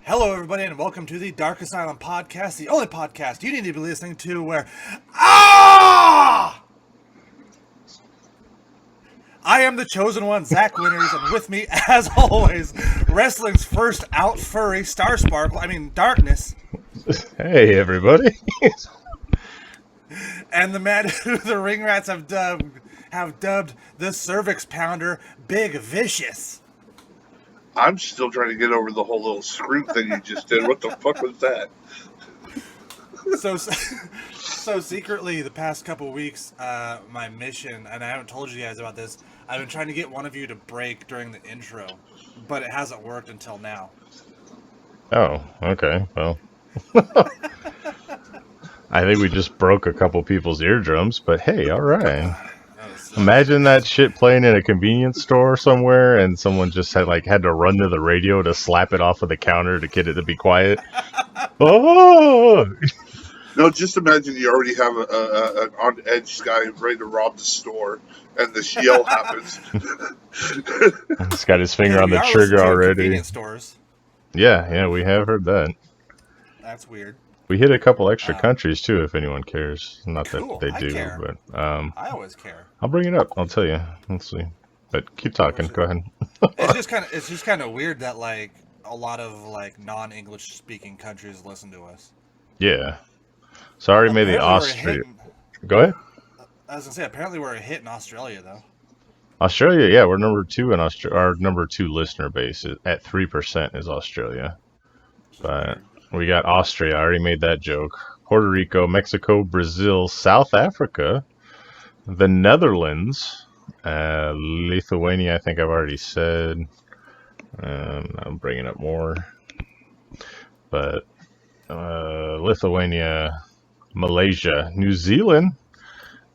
Hello, everybody, and welcome to the Dark Asylum podcast, the only podcast you need to be listening to where... Ah! I am the chosen one, Zack Winters, and with me, as always, wrestling's first out furry, Darkness, Hey, everybody. and the man who the ring rats have dubbed the cervix pounder, Big Vicious. I'm still trying to get over the whole little screw thing you just did. What the fuck was that? So secretly, the past couple of weeks, my mission, and I haven't told you guys about this, I've been trying to get one of you to break during the intro, but it hasn't worked until now. Oh, okay. Well, I think we just broke a couple people's eardrums, but hey, all right. Imagine that shit playing in a convenience store somewhere, and someone just had to run to the radio to slap it off of the counter to get it to be quiet. Oh! No, just imagine you already have an on-edge guy ready to rob the store, and this yell happens. He's got his finger on the trigger already. Convenience stores. Yeah, we have heard that. That's weird. We hit a couple extra countries too, if anyone cares. Not cool, that they do, care. but I always care. I'll bring it up. I'll tell you. Let's see. But keep talking. Go ahead. It's just kind of weird that like a lot of like non-English speaking countries listen to us. Yeah. Sorry, maybe Austria. Go ahead. I was gonna say apparently we're a hit in Australia though. Australia, yeah, we're number 2 in Australia. Our number 2 listener base at 3% is Australia. But we got Austria. I already made that joke. Puerto Rico, Mexico, Brazil, South Africa, the Netherlands, Lithuania. I think I've already said. I'm bringing up more, but Lithuania, Malaysia, New Zealand,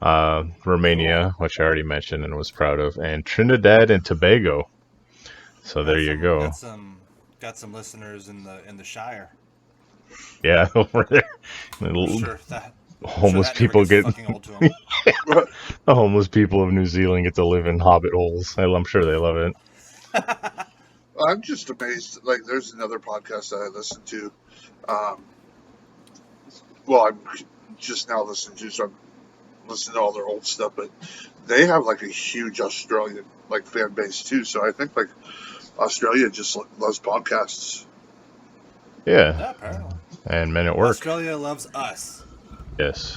Romania, which I already mentioned and was proud of, and Trinidad and Tobago. So there you go. Got some listeners in the Shire. Yeah, over there. Homeless people get the homeless people of New Zealand get to live in hobbit holes. I'm sure they love it. I'm just amazed. Like, there's another podcast that I listen to. I'm just now listening to, so I'm listening to all their old stuff, but they have like a huge Australian like fan base too. So I think like Australia just loves podcasts. Yeah, apparently. And men at work. Australia loves us. Yes.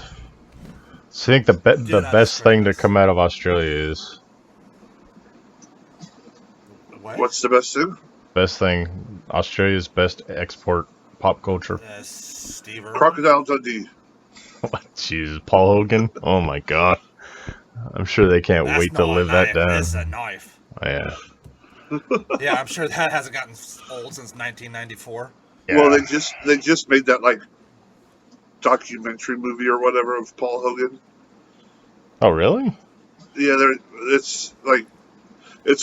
So I think the best thing to come out of Australia is... What's the best thing? Best thing. Australia's best export pop culture. Steve Irwin. Crocodile Dundee. Jesus, Paul Hogan? Oh my god. I'm sure they can't wait to live that down. That's a knife. Oh, yeah. Yeah, I'm sure that hasn't gotten old since 1994. Yeah. Well, they just made that like documentary movie or whatever of Paul Hogan. Oh, really? Yeah, it's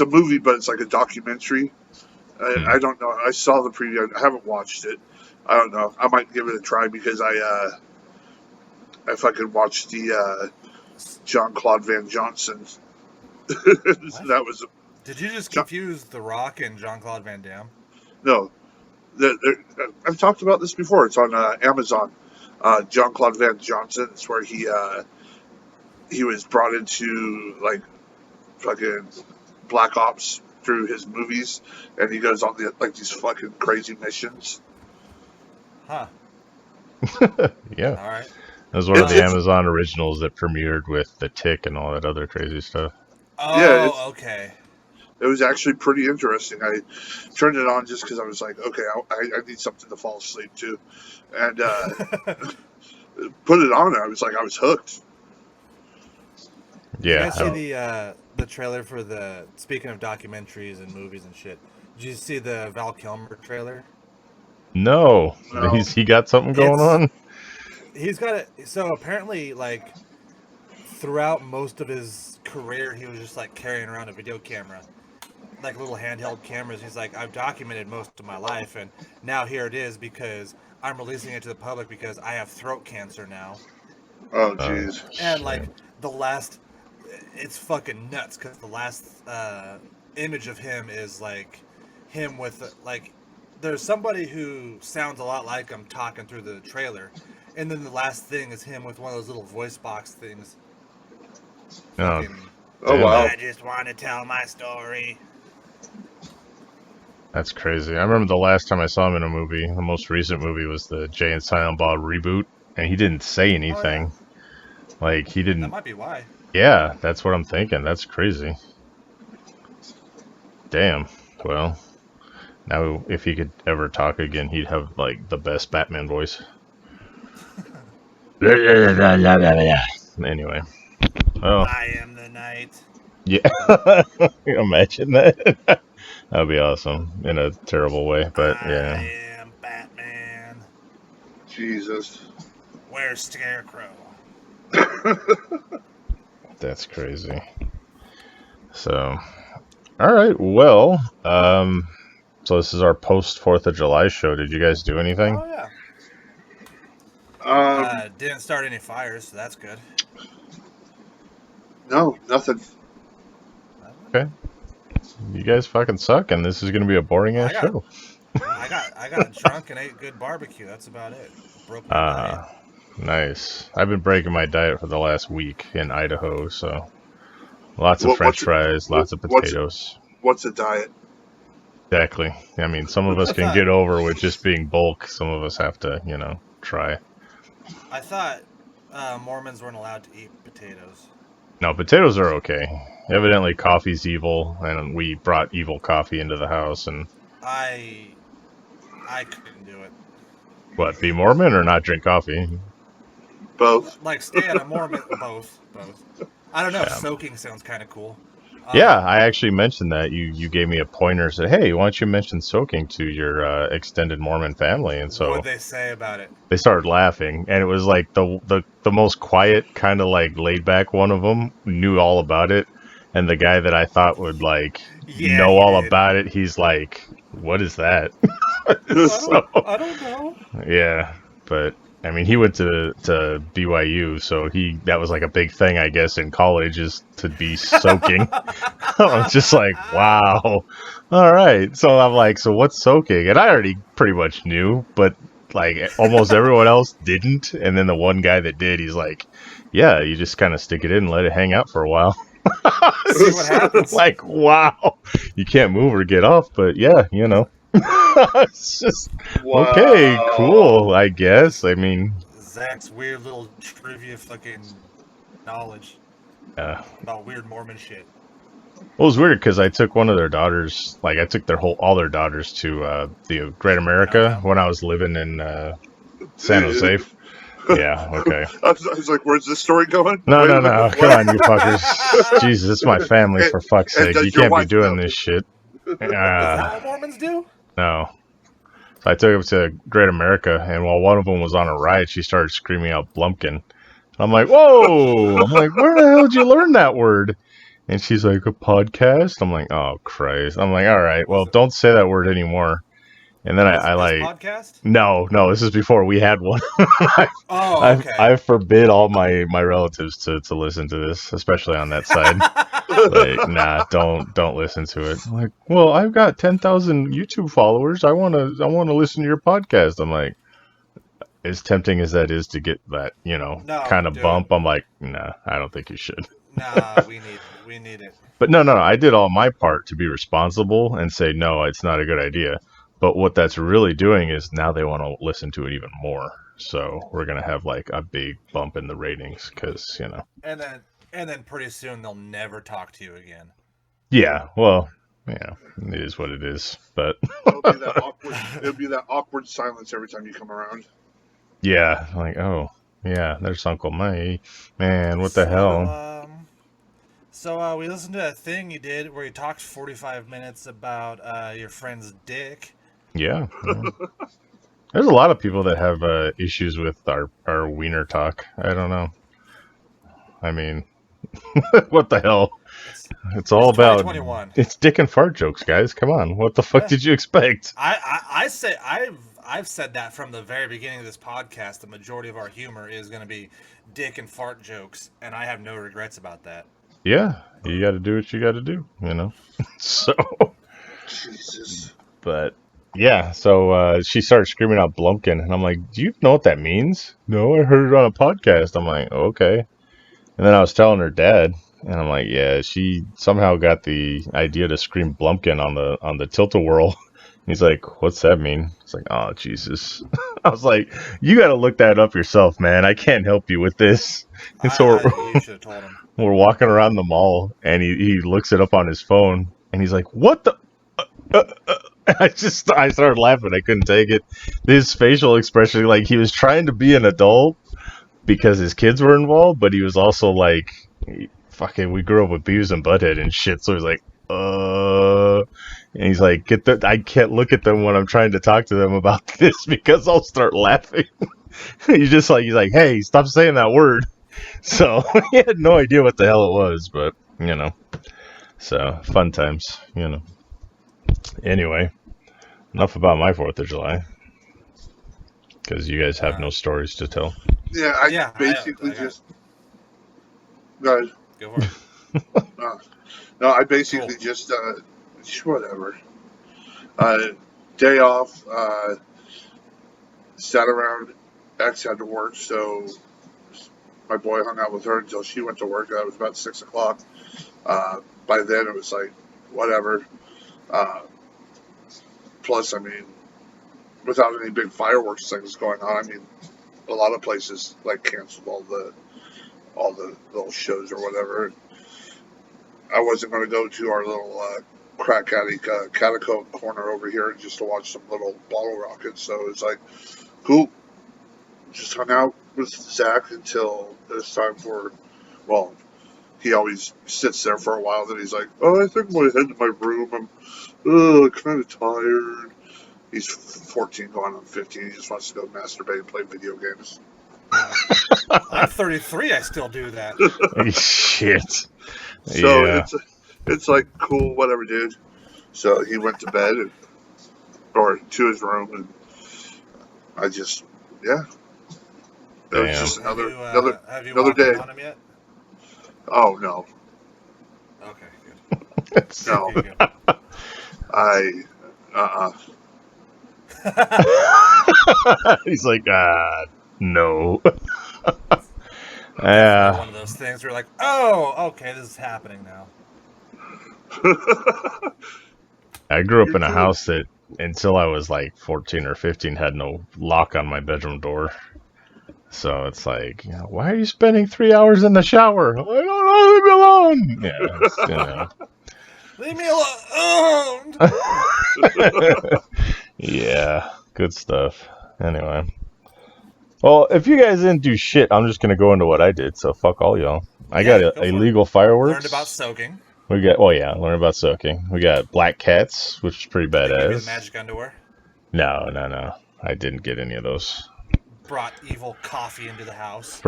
a movie, but it's like a documentary. I don't know. I saw the preview. I haven't watched it. I don't know. I might give it a try because if I could watch the Jean-Claude Van Johnson. That was. Did you just confuse The Rock and Jean-Claude Van Damme? No. I've talked about this before. It's on Amazon. Jean-Claude Van Johnson. It's where he was brought into like fucking Black Ops through his movies, and he goes on these fucking crazy missions. Huh. Yeah. All right. It was one of the Amazon originals that premiered with The Tick and all that other crazy stuff. Oh, yeah, okay. It was actually pretty interesting. I turned it on just because I was like, okay, I need something to fall asleep to. And put it on, I was hooked. Did Yeah. you guys see the trailer for speaking of documentaries and movies and shit, did you see the Val Kilmer trailer? No. He got something going on? He's got it. So apparently, like, throughout most of his career, he was just like carrying around a video camera, like little handheld cameras. He's like, I've documented most of my life, and now here it is because I'm releasing it to the public because I have throat cancer now. Oh, jeez. And like it's fucking nuts because the last image of him is like him with like there's somebody who sounds a lot like him talking through the trailer, and then the last thing is him with one of those little voice box things. Oh, Fucking, Oh wow. I just want to tell my story. that's crazy. I remember the last time I saw him in a movie, the most recent movie was the Jay and Silent Bob reboot, and he didn't say anything. Oh, Like, he yeah. That didn't... might be why. Yeah, that's what I'm thinking. That's crazy. Damn. Well, now if he could ever talk again, he'd have, like, the best Batman voice. Anyway. Oh, I am the night. yeah. Imagine that. That'd be awesome in a terrible way, but yeah. I am Batman. Jesus. Where's Scarecrow? That's crazy. So, all right. Well, so this is our post 4th of July show. Did you guys do anything? Oh yeah. Um, Didn't start any fires, so that's good. no, nothing. Okay. You guys fucking suck, and this is gonna be a boring ass show. I got drunk and ate good barbecue. That's about it. Broke my diet. Nice. I've been breaking my diet for the last week in Idaho, so lots of French fries, lots of potatoes. What's a diet? Exactly. I mean, some of us can get over with just being bulk. Some of us have to, try. I thought Mormons weren't allowed to eat potatoes. No, potatoes are okay. Evidently, coffee's evil, and we brought evil coffee into the house. And I couldn't do it. what? Be Mormon or not drink coffee? Both. Like stay at a Mormon. Both. I don't know. Yeah. Soaking sounds kind of cool. Yeah, I actually mentioned that. You gave me a pointer. Said, "Hey, why don't you mention soaking to your extended Mormon family?" And so what'd they say about it? they started laughing, and it was like the most quiet, kind of like laid back one of them knew all about it, and the guy that I thought would like know all about it, he's like, "What is that?" I don't know. Yeah, but I mean, he went to BYU, so that was like a big thing, I guess, in college is to be soaking. I'm just like, wow, all right. So I'm like, so what's soaking? And I already pretty much knew, but like almost everyone else didn't. And then the one guy that did, he's like, yeah, you just kind of stick it in and let it hang out for a while. See what happens. Like, wow, you can't move or get off, but yeah, it's just okay, cool, I guess. I mean, Zack's weird little trivia fucking knowledge about weird Mormon shit. Well, it was weird because I took one of their daughters, like I took all their daughters to the Great America when I was living in San Jose. Yeah, okay. I was like, where's this story going? No. Come on, you fuckers. Jesus, it's my family, for fuck's sake. You can't be doing this shit. Is that what Mormons do? No. So I took them to Great America, and while one of them was on a ride, she started screaming out Blumpkin. I'm like, whoa! I'm like, where the hell did you learn that word? And she's like, a podcast? I'm like, oh, Christ. I'm like, all right, well, don't say that word anymore. And then I like... podcast? No, this is before we had one. Okay. I forbid all my relatives to listen to this, especially on that side. Like, nah, don't listen to it. I'm like, well, I've got 10,000 YouTube followers. I wanna listen to your podcast. I'm like, as tempting as that is to get that, kind of bump, I'm like, nah, I don't think you should. Nah, we need it. But no, I did all my part to be responsible and say, no, it's not a good idea. But what that's really doing is now they want to listen to it even more. So we're going to have like a big bump in the ratings because, And then pretty soon they'll never talk to you again. Yeah, well, yeah, it is what it is. But it'll be that awkward silence every time you come around. Yeah, like, oh, yeah, there's Uncle May. Man, what the hell? So we listened to a thing you did where you talked 45 minutes about your friend's dick. Yeah. There's a lot of people that have issues with our wiener talk. I don't know. I mean, what the hell? It's all about... It's dick and fart jokes, guys. Come on. What the fuck did you expect? I say I've said that from the very beginning of this podcast. The majority of our humor is going to be dick and fart jokes, and I have no regrets about that. Yeah, you got to do what you got to do, So... Jesus. But... Yeah, so she started screaming out Blumpkin, and I'm like, do you know what that means? No, I heard it on a podcast. I'm like, okay. And then I was telling her dad, and I'm like, yeah, she somehow got the idea to scream Blumpkin on the tilt-a-whirl. He's like, what's that mean? It's like, oh, Jesus. I was like, you got to look that up yourself, man. I can't help you with this. And so You should have told him. we're walking around the mall, and he looks it up on his phone, and he's like, what the? I started laughing. I couldn't take it. His facial expression, like he was trying to be an adult because his kids were involved, but he was also like, fucking, we grew up with Beavis and Butthead and shit. So he's like, and he's like, I can't look at them when I'm trying to talk to them about this because I'll start laughing. He's like, hey, stop saying that word. So he had no idea what the hell it was, but so fun times, Anyway, enough about my 4th of July. Because you guys have no stories to tell. Yeah, I basically just... Go ahead. Go for it. No, I basically just... whatever. Day off. Sat around. X had to work, so my boy hung out with her until she went to work. It was about 6 o'clock. By then, it was like, whatever. Plus, I mean, without any big fireworks things going on, I mean, a lot of places like canceled all the little shows or whatever. I wasn't going to go to our little crack alley catacomb corner over here just to watch some little bottle rockets. So it's like, cool. Just hung out with Zack until it's time for, well, he always sits there for a while. Then he's like, oh, I think I'm going to head to my room. I'm kind of tired. He's 14 going on 15. He just wants to go masturbate and play video games. I'm 33. I still do that. Shit. So yeah. it's like, cool, whatever, dude. So he went to bed or to his room, and I just, yeah. It was just another day. On him yet? Oh, no. Okay, good. No. Good. He's like, no. One of those things where you're like, oh, okay, this is happening now. I grew up in a house that, until I was like 14 or 15, had no lock on my bedroom door. So it's like, why are you spending 3 hours in the shower? I don't know, leave me alone. Yeah, Leave me alone. Yeah, good stuff. Anyway. Well, if you guys didn't do shit, I'm just going to go into what I did. So fuck all y'all. I got illegal fireworks. Learned about soaking. We got, learn about soaking. We got black cats, which is pretty badass. Did they give you the magic underwear? No. I didn't get any of those. Brought evil coffee into the house.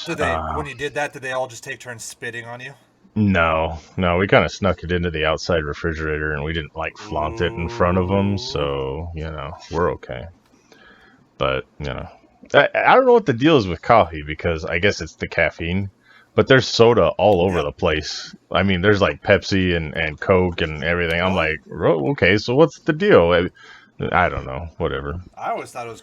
Did they, when you did that, did they all just take turns spitting on you? No, we kind of snuck it into the outside refrigerator, and we didn't like flaunt it in front of them, so we're okay. But I don't know what the deal is with coffee, because I guess it's the caffeine, but there's soda all over the place. I mean, there's like Pepsi and Coke and everything. I'm like, okay, so what's the deal? I don't know, whatever. I always thought it was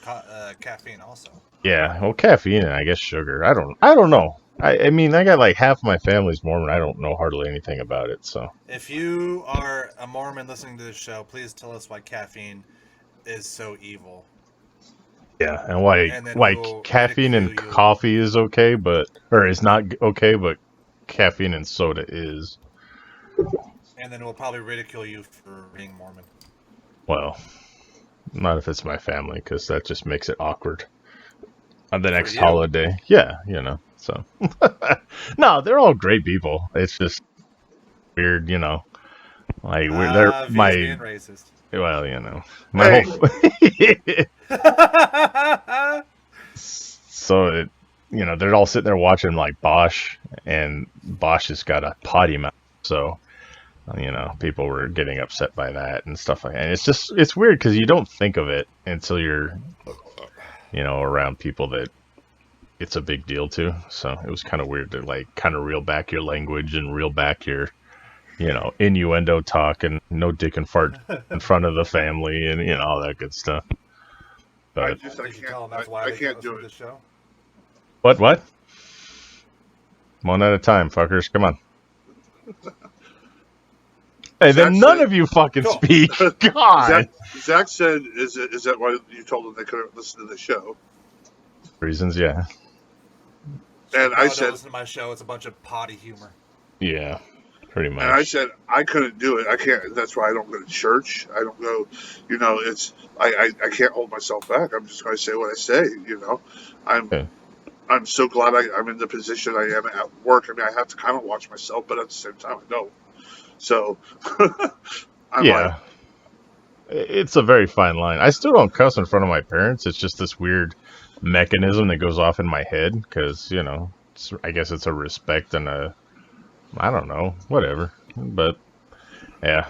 caffeine also. Yeah, well, caffeine and I guess sugar. I don't know. I mean, I got like half my family's Mormon. I don't know hardly anything about it, so. If you are a Mormon listening to this show, please tell us why caffeine is so evil. Yeah, and why caffeine and coffee is okay, or is not okay, but caffeine and soda is. And then we'll probably ridicule you for being Mormon. Well, not if it's my family, because that just makes it awkward. On the next holiday. Yeah, so. No, they're all great people. It's just weird, like they're being racist. Well, my whole. So they're all sitting there watching like Bosch, and Bosch has got a potty mouth, so people were getting upset by that and stuff like that. And it's weird because you don't think of it until you're around people that it's a big deal to. So it was kind of weird to like kind of reel back your language and reel back your innuendo talk and no dick and fart in front of the family and all that good stuff. But You should tell them that's why they can't do this show. what? One at a time, fuckers. Come on. Hey, then none of you fucking speak. God. Zack said, "Is that why you told them they couldn't listen to the show?" Reasons, yeah. And I said, "Listen to my show. It's a bunch of potty humor." Yeah, pretty much. And I said I couldn't do it. I can't. That's why I don't go to church. I don't go. It's I can't hold myself back. I'm just going to say what I say. I'm so glad I'm in the position I am at work. I mean, I have to kind of watch myself, but at the same time, I don't. So, it's a very fine line. I still don't cuss in front of my parents. It's just this weird mechanism that goes off in my head because, I guess it's a respect and I don't know, whatever. But, yeah,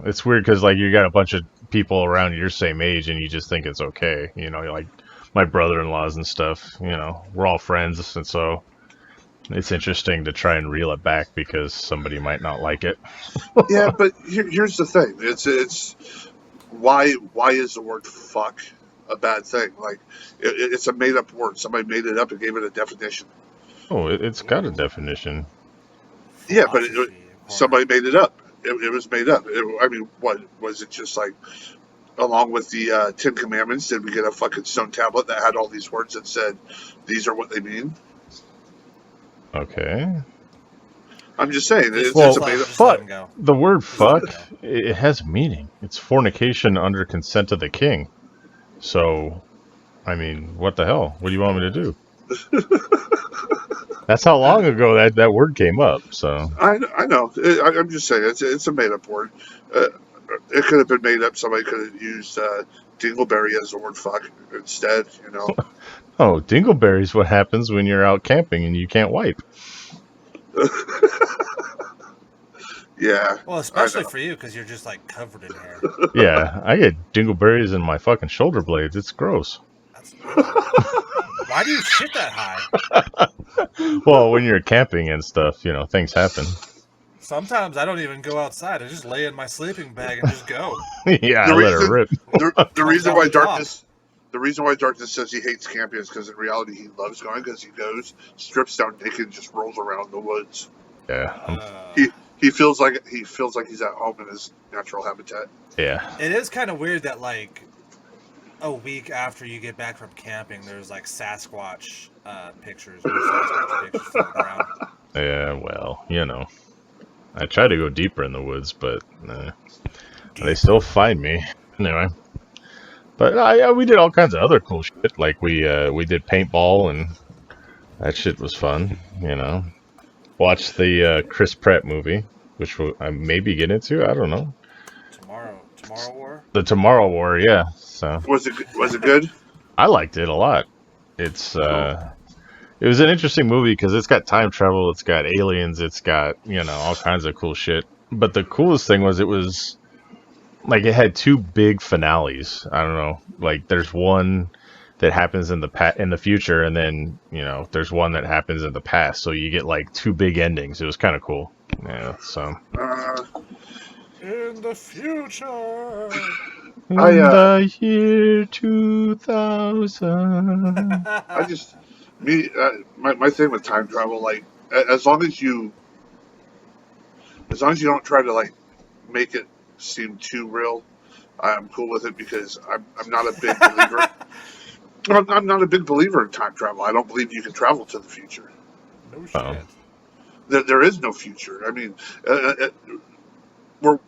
it's weird because, you got a bunch of people around your same age and you just think it's okay. Like my brother-in-laws and stuff, we're all friends. And so it's interesting to try and reel it back because somebody might not like it. Yeah, but here's the thing. It's why is the word fuck a bad thing? Like, it's a made-up word. Somebody made it up and gave it a definition. Oh, it's got a definition. Yeah, but somebody made it up. It was made up. What was it? Just like, along with the 10 Commandments, did we get a fucking stone tablet that had all these words that said, these are what they mean? Okay. I'm just saying, it's a made up. Fuck. The word fuck, it has meaning. It's fornication under consent of the king. So, what the hell? What do you want me to do? That's how long ago that word came up. So I know. I'm just saying, it's a made up word. It could have been made up. Somebody could have used dingleberry as the word fuck instead. Oh, dingleberry's what happens when you're out camping and you can't wipe. Yeah. Well, especially for you because you're just covered in hair. Yeah, I get dingleberries in my fucking shoulder blades. It's gross. Why do you shit that high? Well, when you're camping and stuff, things happen. Sometimes I don't even go outside. I just lay in my sleeping bag and just go. Yeah, I let it rip. The reason why Darkness says he hates camping is because in reality he loves going because he goes, strips down naked, and just rolls around the woods. Yeah. He feels like he's at home in his natural habitat. Yeah. It is kind of weird that a week after you get back from camping, there's Sasquatch pictures floating around. Yeah, well, I try to go deeper in the woods, but they still find me. Anyway. But we did all kinds of other cool shit. Like we did paintball and that shit was fun. Watched the Chris Pratt movie, which I maybe get into. I don't know. Tomorrow War. The Tomorrow War, yeah. So was it good? I liked it a lot. It's it was an interesting movie because it's got time travel, it's got aliens, it's got all kinds of cool shit. But the coolest thing was it was it had two big finales. I don't know. There's one that happens in the future, and then there's one that happens in the past. So you get two big endings. It was kind of cool. Yeah. So. In the future. In the year 2000. My thing with time travel, as long as you don't try to make it seem too real, I'm cool with it because I'm not a big believer. I'm not a big believer in time travel. I don't believe you can travel to the future. No shit. There is no future.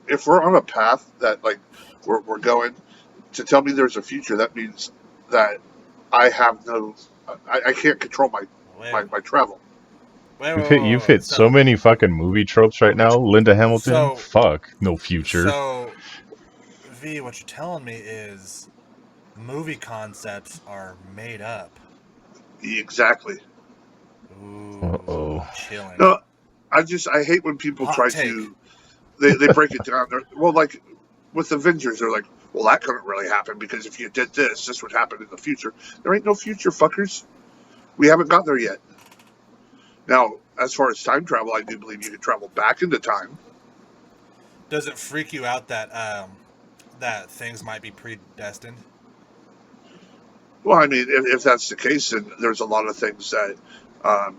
If we're on a path that we're going, to tell me there's a future, that means that I have I can't control my travel. You've hit so many fucking movie tropes right now, Linda Hamilton. Fuck, no future. So, V, what you're telling me is movie concepts are made up. Exactly. Ooh, uh-oh. Chilling. No, I hate when people try to. They break it down. With Avengers, they're like, well, that couldn't really happen because if you did this would happen in the future. There ain't no future, fuckers. We haven't got there yet. Now, as far as time travel, I do believe you can travel back into time. Does it freak you out that that things might be predestined? Well, I mean, if that's the case, then there's a lot of things that um,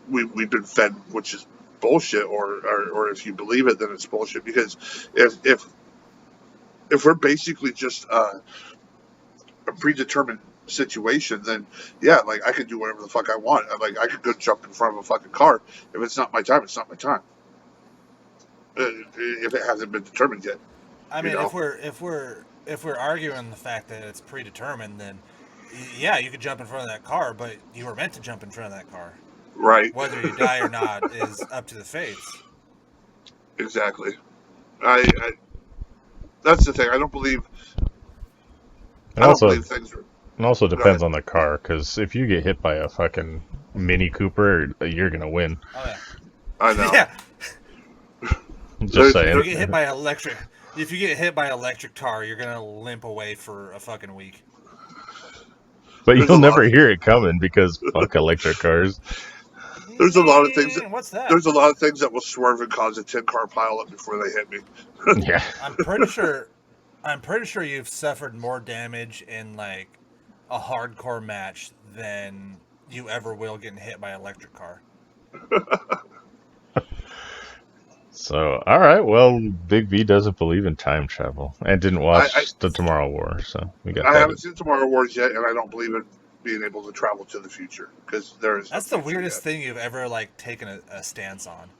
we've been fed, which is bullshit, or if you believe it, then it's bullshit. Because if we're basically just a predetermined situation, then yeah, like I could do whatever the fuck I want. Like I could go jump in front of a fucking car. If it's not my time, it's not my time. If it hasn't been determined yet. I mean, if we're arguing the fact that it's predetermined, then yeah, you could jump in front of that car, but you were meant to jump in front of that car. Right. Whether you die or not is up to the fates. Exactly. I that's the thing. I don't believe. And I don't also, believe things are. it also Go depends ahead. on the car, because if you get hit by a fucking Mini Cooper, you're gonna win. Oh yeah. I know. Yeah. Just If saying. you get hit by electric car, you're gonna limp away for a fucking week. But There's you'll a lot never of- hear it coming because fuck electric cars. There's a lot of things. What's that? There's a lot of things that will swerve and cause a 10-car pileup before they hit me. Yeah. I'm pretty sure you've suffered more damage in like a hardcore match than you ever will getting hit by an electric car. So, all right. Well, Big V doesn't believe in time travel and didn't watch I- the Tomorrow War, so we got I that. haven't seen Tomorrow Wars yet, and I don't believe in being able to travel to the future because there is. no That's the future weirdest yet. thing you've ever like taken a stance on.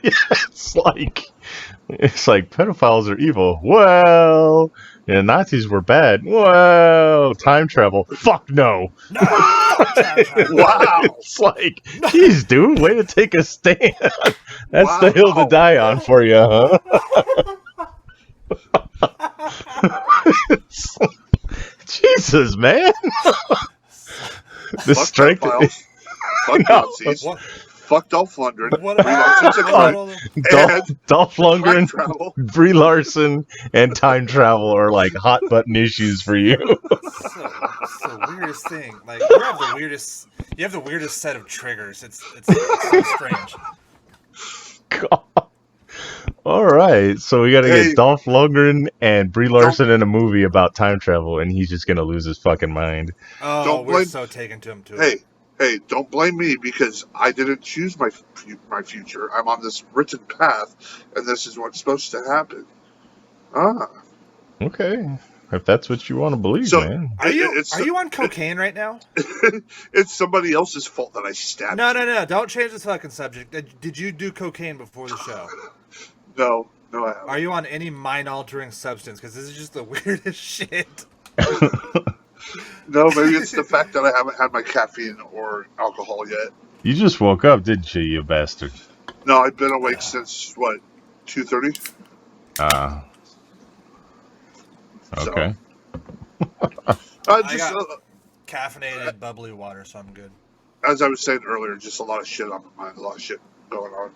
Yeah, it's like pedophiles are evil. Well, yeah, Nazis were bad. Well, time travel. Fuck no. No, fuck time travel. Wow. It's like, geez, dude, way to take a stand. That's the hill to Wow. die on for you, huh? Jesus, man. The Fuck strength. pedophiles. Fuck No. Nazis. What, Fuck Dolph Lundgren. what Brie Larson about, to what Clark, about all the, Dolph time Lundgren, travel. Brie Larson, and time travel are like hot button issues for you. it's the weirdest thing. Like you have the weirdest set of triggers. It's so strange. God. All right, so we got to Hey. get Dolph Lundgren and Brie Larson in a movie about time travel, and he's just gonna lose his fucking mind. Oh, Don't we're blame- so taken to him too. Hey, don't blame me because I didn't choose my future. I'm on this written path, and this is what's supposed to happen. Okay, if that's what you want to believe, So- man. Are you It's- on cocaine right now? It's somebody else's fault that I stabbed. No. Don't change this fucking subject. Did you do cocaine before the show? No, I haven't. Are you on any mind-altering substance? Because this is just the weirdest shit. No, maybe it's the fact that I haven't had my caffeine or alcohol yet. You just woke up, didn't you, you bastard? No, I've been awake since, 2:30? Okay. I I just, got- Caffeinated, bubbly water, so I'm good. as I was saying earlier, just a lot of shit on my mind, a lot of shit going on.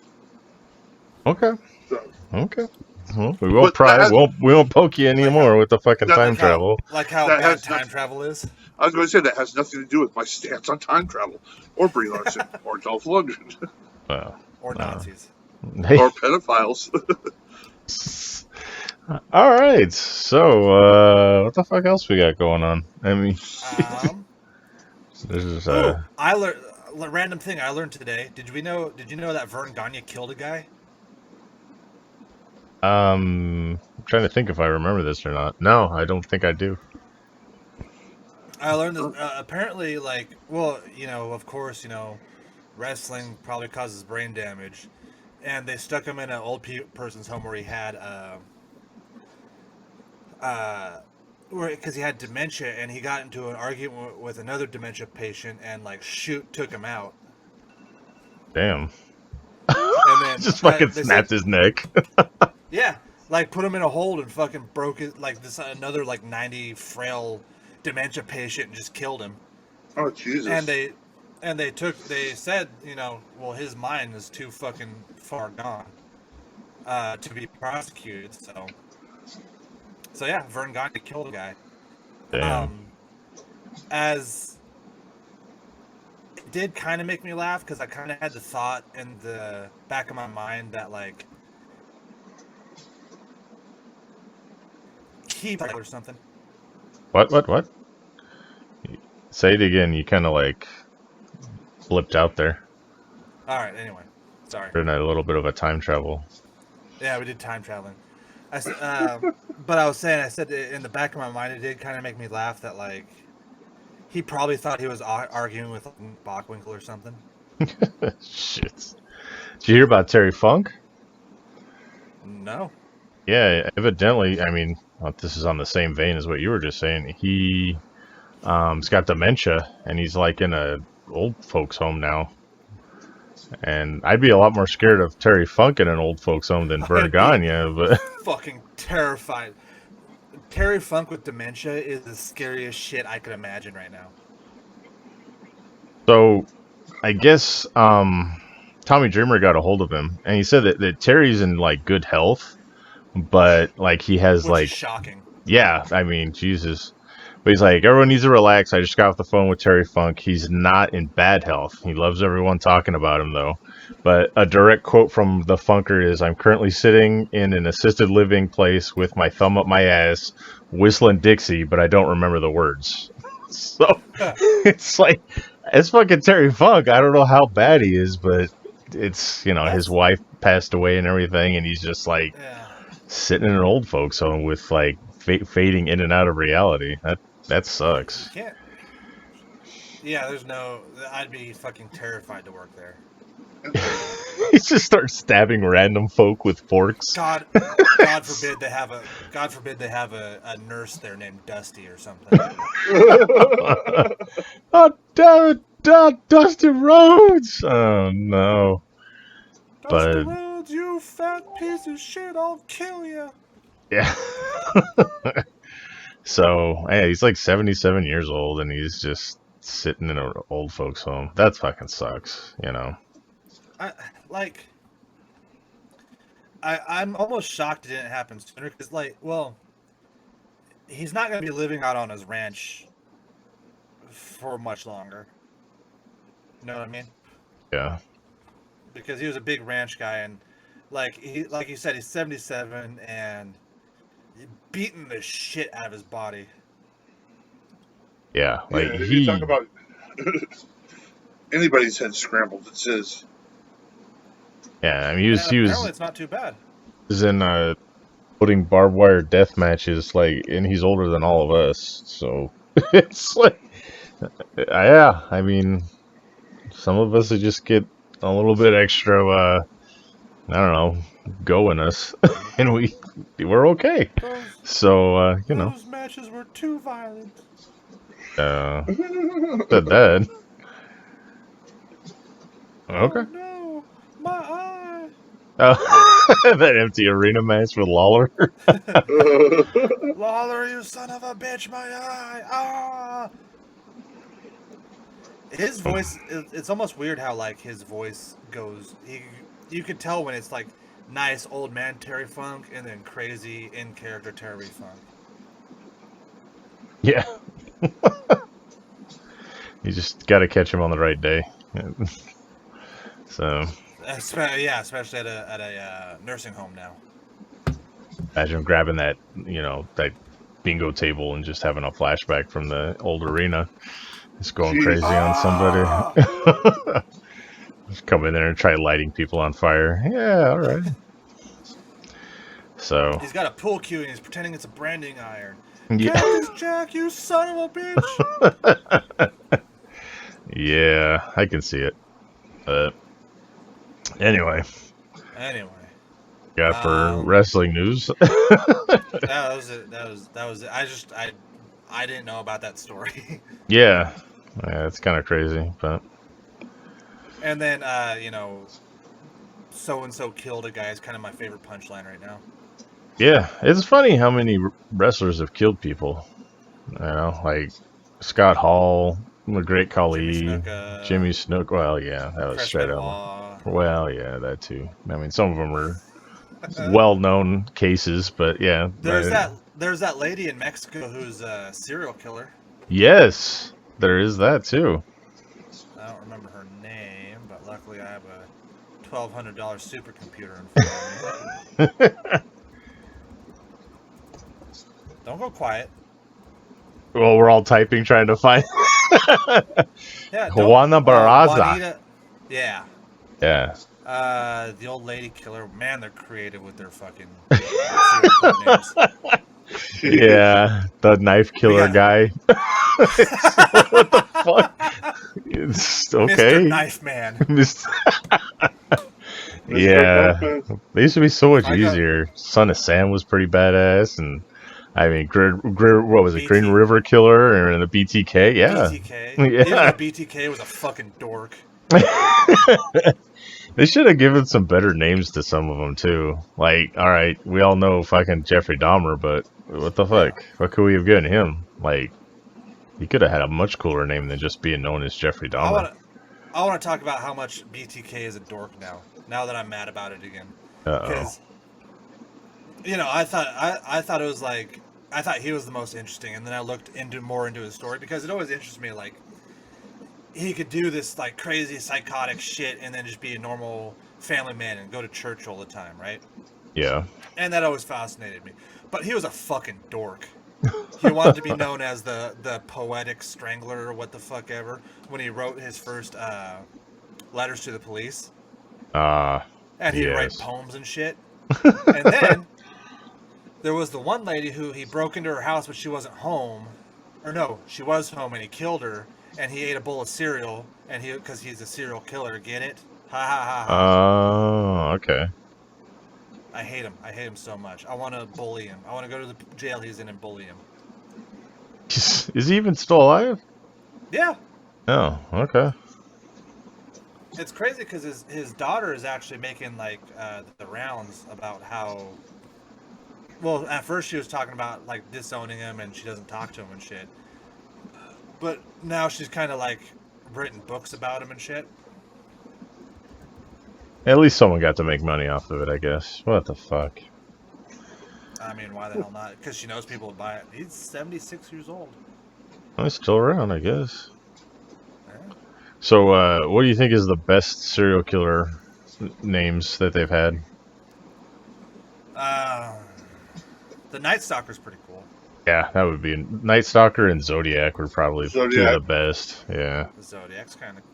Okay. So, Okay. Well, we won't But that- we won't poke you anymore with the fucking That- time like how- travel. Like how That bad has time nothing- travel is. I was going to say that has nothing to do with my stance on time travel, or Brie Larson, or Dolph Lundgren, Wow. Or Nazis. Hey. or pedophiles. All right. So, what the fuck else we got going on? I mean, this is I learned a random thing I learned today. Did you know that Verne Gagne killed a guy? I'm trying to think if I remember this or not. No, I don't think I do. I learned this apparently, like, well, of course, wrestling probably causes brain damage, and they stuck him in an old person's home where he had because he had dementia, and he got into an argument with another dementia patient, and like took him out. Damn. And then Just fucking they snapped said- his neck. Yeah, like put him in a hold and fucking broke it. Like this another like 90 frail dementia patient and just killed him. Oh, Jesus. And they said, well, his mind is too fucking far gone to be prosecuted. So yeah, Verne Gagne killed a guy. Damn. As it did kind of make me laugh because I kind of had the thought in the back of my mind that like he or something. What? Say it again. You kind of like blipped out there. All right. Anyway, sorry. We're in a little bit of a time travel. Yeah, we did time traveling. But I was saying, I said in the back of my mind, it did kind of make me laugh that like he probably thought he was arguing with Bockwinkel or something. Shit. Did you hear about Terry Funk? No. Yeah, evidently. I mean, this is on the same vein as what you were just saying. He's got dementia, and he's like in a old folks home now. And I'd be a lot more scared of Terry Funk in an old folks home than Verne Gagne, but fucking terrified. Terry Funk with dementia is the scariest shit I could imagine right now. So I guess Tommy Dreamer got a hold of him, and he said that Terry's in like good health, but like he has Which like is shocking. Yeah, I mean, Jesus. But he's like, everyone needs to relax. I just got off the phone with Terry Funk. He's not in bad health. He loves everyone talking about him, though. But a direct quote from the Funker is, I'm currently sitting in an assisted living place with my thumb up my ass, whistling Dixie, but I don't remember the words. So, it's like, it's fucking Terry Funk. I don't know how bad he is, but it's, his wife passed away and everything, and he's just like sitting in an old folks home with like fading in and out of reality. That sucks. You can't. Yeah, there's no. I'd be fucking terrified to work there. He just starts stabbing random folk with forks. God forbid they have a nurse there named Dusty or something. Oh damn it, Dusty Rhodes! Oh no. Dusty Rhodes, you fat piece of shit! I'll kill you. Yeah. So, hey, he's like 77 years old, and he's just sitting in an old folks' home. That fucking sucks, I'm almost shocked it didn't happen sooner, because, he's not going to be living out on his ranch for much longer. You know what I mean? Yeah. Because he was a big ranch guy, and, like you said, he's 77, and beating the shit out of his body. Yeah, like you talk about anybody's head scrambled. It's his. Yeah, I mean, he was. Apparently, it's not too bad. He was in putting barbed wire death matches, and he's older than all of us, so it's like, yeah. I mean, some of us just get a little bit extra. I don't know, go in us, and we're okay. Those matches were too violent. Said that. Okay. Oh no, my eye. That empty arena match with Lawler. Lawler, you son of a bitch, my eye. Ah. His voice, it's almost weird how his voice goes. You could tell when it's like nice old man Terry Funk and then crazy in character Terry Funk. Yeah. You just got to catch him on the right day. So. Yeah, especially at a nursing home now. Imagine grabbing that, that bingo table and just having a flashback from the old arena. Just going crazy on somebody. Just come in there and try lighting people on fire. Yeah, all right. So he's got a pool cue and he's pretending it's a branding iron. Yeah. Cactus Jack, you son of a bitch! Yeah, I can see it. Anyway. Got for wrestling news. That was it. I didn't know about that story. Yeah, it's kind of crazy, but. And then so and so killed a guy is kind of my favorite punchline right now. Yeah, it's funny how many wrestlers have killed people. Like Scott Hall, the Great Khali, Jimmy Snuka. Well, yeah, that was straight up. Well, yeah, that too. I mean, some of them are well-known cases, but yeah. There's that lady in Mexico who's a serial killer. Yes, there is that too. I don't remember her name, but luckily I have a $1,200 supercomputer in front of me. Don't go quiet. Well, we're all typing trying to find Yeah, don't. Juana Barraza. Juanita. Yeah. Yeah. The old lady killer. Man, they're creative with their fucking serial killer names. Yeah, the knife killer got- guy. What the fuck? It's okay. Mr. Knife Man. Yeah, they used to be so much I got- easier. Son of Sam was pretty badass, and I mean, what was it? BT. Green River Killer and the BTK. Yeah, BTK. Yeah. Even though BTK was a fucking dork. They should have given some better names to some of them too. Like, all right, we all know fucking Jeffrey Dahmer, but what the fuck? What could we have given him? Like, he could have had a much cooler name than just being known as Jeffrey Dahmer. I want to talk about how much BTK is a dork now. Now that I'm mad about it again, because I thought it was like I thought he was the most interesting, and then I looked more into his story because it always interests me. Like he could do this like crazy psychotic shit and then just be a normal family man and go to church all the time, right? Yeah. And that always fascinated me. But he was a fucking dork. He wanted to be known as the poetic strangler or what the fuck ever when he wrote his first letters to the police. And he'd write poems and shit. And then there was the one lady who he broke into her house but she wasn't home. Or no, she was home and he killed her and he ate a bowl of cereal and because he's a serial killer, get it? Ha ha ha ha. Oh, okay. I hate him. I hate him so much. I want to bully him. I want to go to the jail he's in and bully him. Is he even still alive? Yeah. Oh, okay. It's crazy because his daughter is actually making like the rounds about how. Well, at first she was talking about like disowning him and she doesn't talk to him and shit. But now she's kind of like written books about him and shit. At least someone got to make money off of it, I guess. What the fuck? I mean, why the hell not? Because she knows people would buy it. He's 76 years old. He's still around, I guess. Yeah. So, what do you think is the best serial killer names that they've had? The Night Stalker's pretty cool. Yeah, that would be Night Stalker and Zodiac were probably two of the best. Yeah. The Zodiac's kind of cool.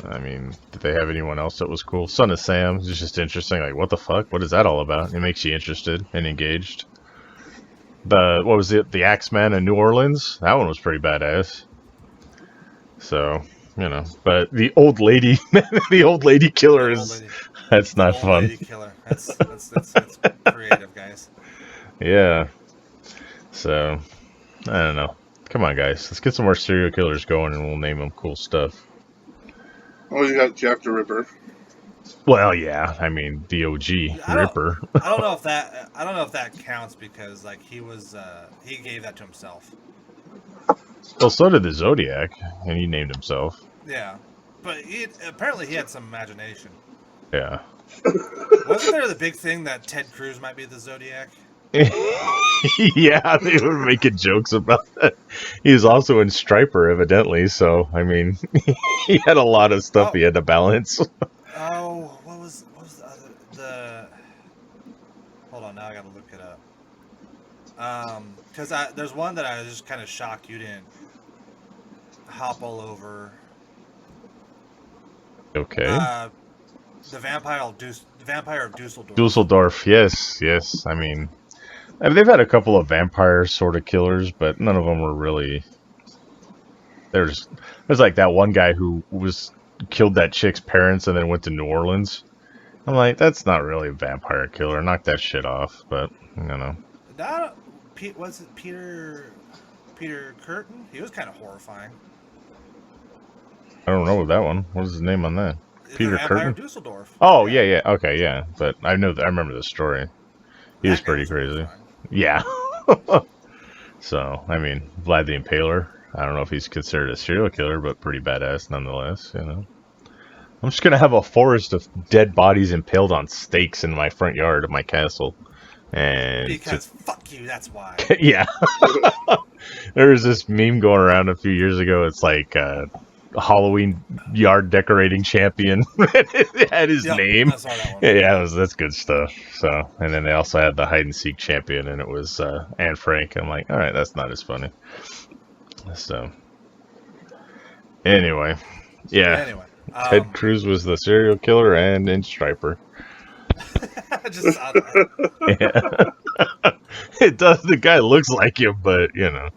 I mean, did they have anyone else that was cool? Son of Sam is just interesting. Like, what the fuck? What is that all about? It makes you interested and engaged. What was it? The Axeman in New Orleans? That one was pretty badass. So, but the old lady, the old lady killer that's not fun. Lady killer. That's creative, guys. Yeah. So, I don't know. Come on, guys. Let's get some more serial killers going and we'll name them cool stuff. Well, you got Jack the Ripper. Well, yeah. I mean, the OG Ripper. I don't know if that counts because like he gave that to himself. Well, so did the Zodiac, and he named himself. Yeah, but apparently he had some imagination. Yeah. Wasn't there the big thing that Ted Cruz might be the Zodiac? Yeah, they were making jokes about that. He was also in Striper, evidently, so, I mean, he had a lot of stuff he had to balance. Oh, what was the other, hold on, now I gotta look it up. Because there's one that I was just kind of shocked you didn't hop all over. Okay. The Vampire of Dusseldorf. Dusseldorf, yes. I mean, they've had a couple of vampire sort of killers, but none of them were really. There's like that one guy who killed that chick's parents and then went to New Orleans. I'm like, that's not really a vampire killer. Knock that shit off, but Was it Peter Curtin? He was kind of horrifying. I don't know that one. What is his name on that? Peter Curtin? Dusseldorf. Oh, yeah. Okay, yeah. But I remember the story. He was pretty crazy. Yeah. So, I mean, Vlad the Impaler. I don't know if he's considered a serial killer, but pretty badass nonetheless, I'm just going to have a forest of dead bodies impaled on stakes in my front yard of my castle. And because fuck you, that's why. Yeah. There was this meme going around a few years ago. It's like, Halloween yard decorating champion. It had his name. I saw that one. Yeah, that's good stuff. So, and then they also had the hide and seek champion, and it was Anne Frank. I'm like, all right, that's not as funny. So, anyway, yeah. Anyway, Ted Cruz was the serial killer and in Striper. I just saw that. Yeah. It does. The guy looks like him, but Kinda.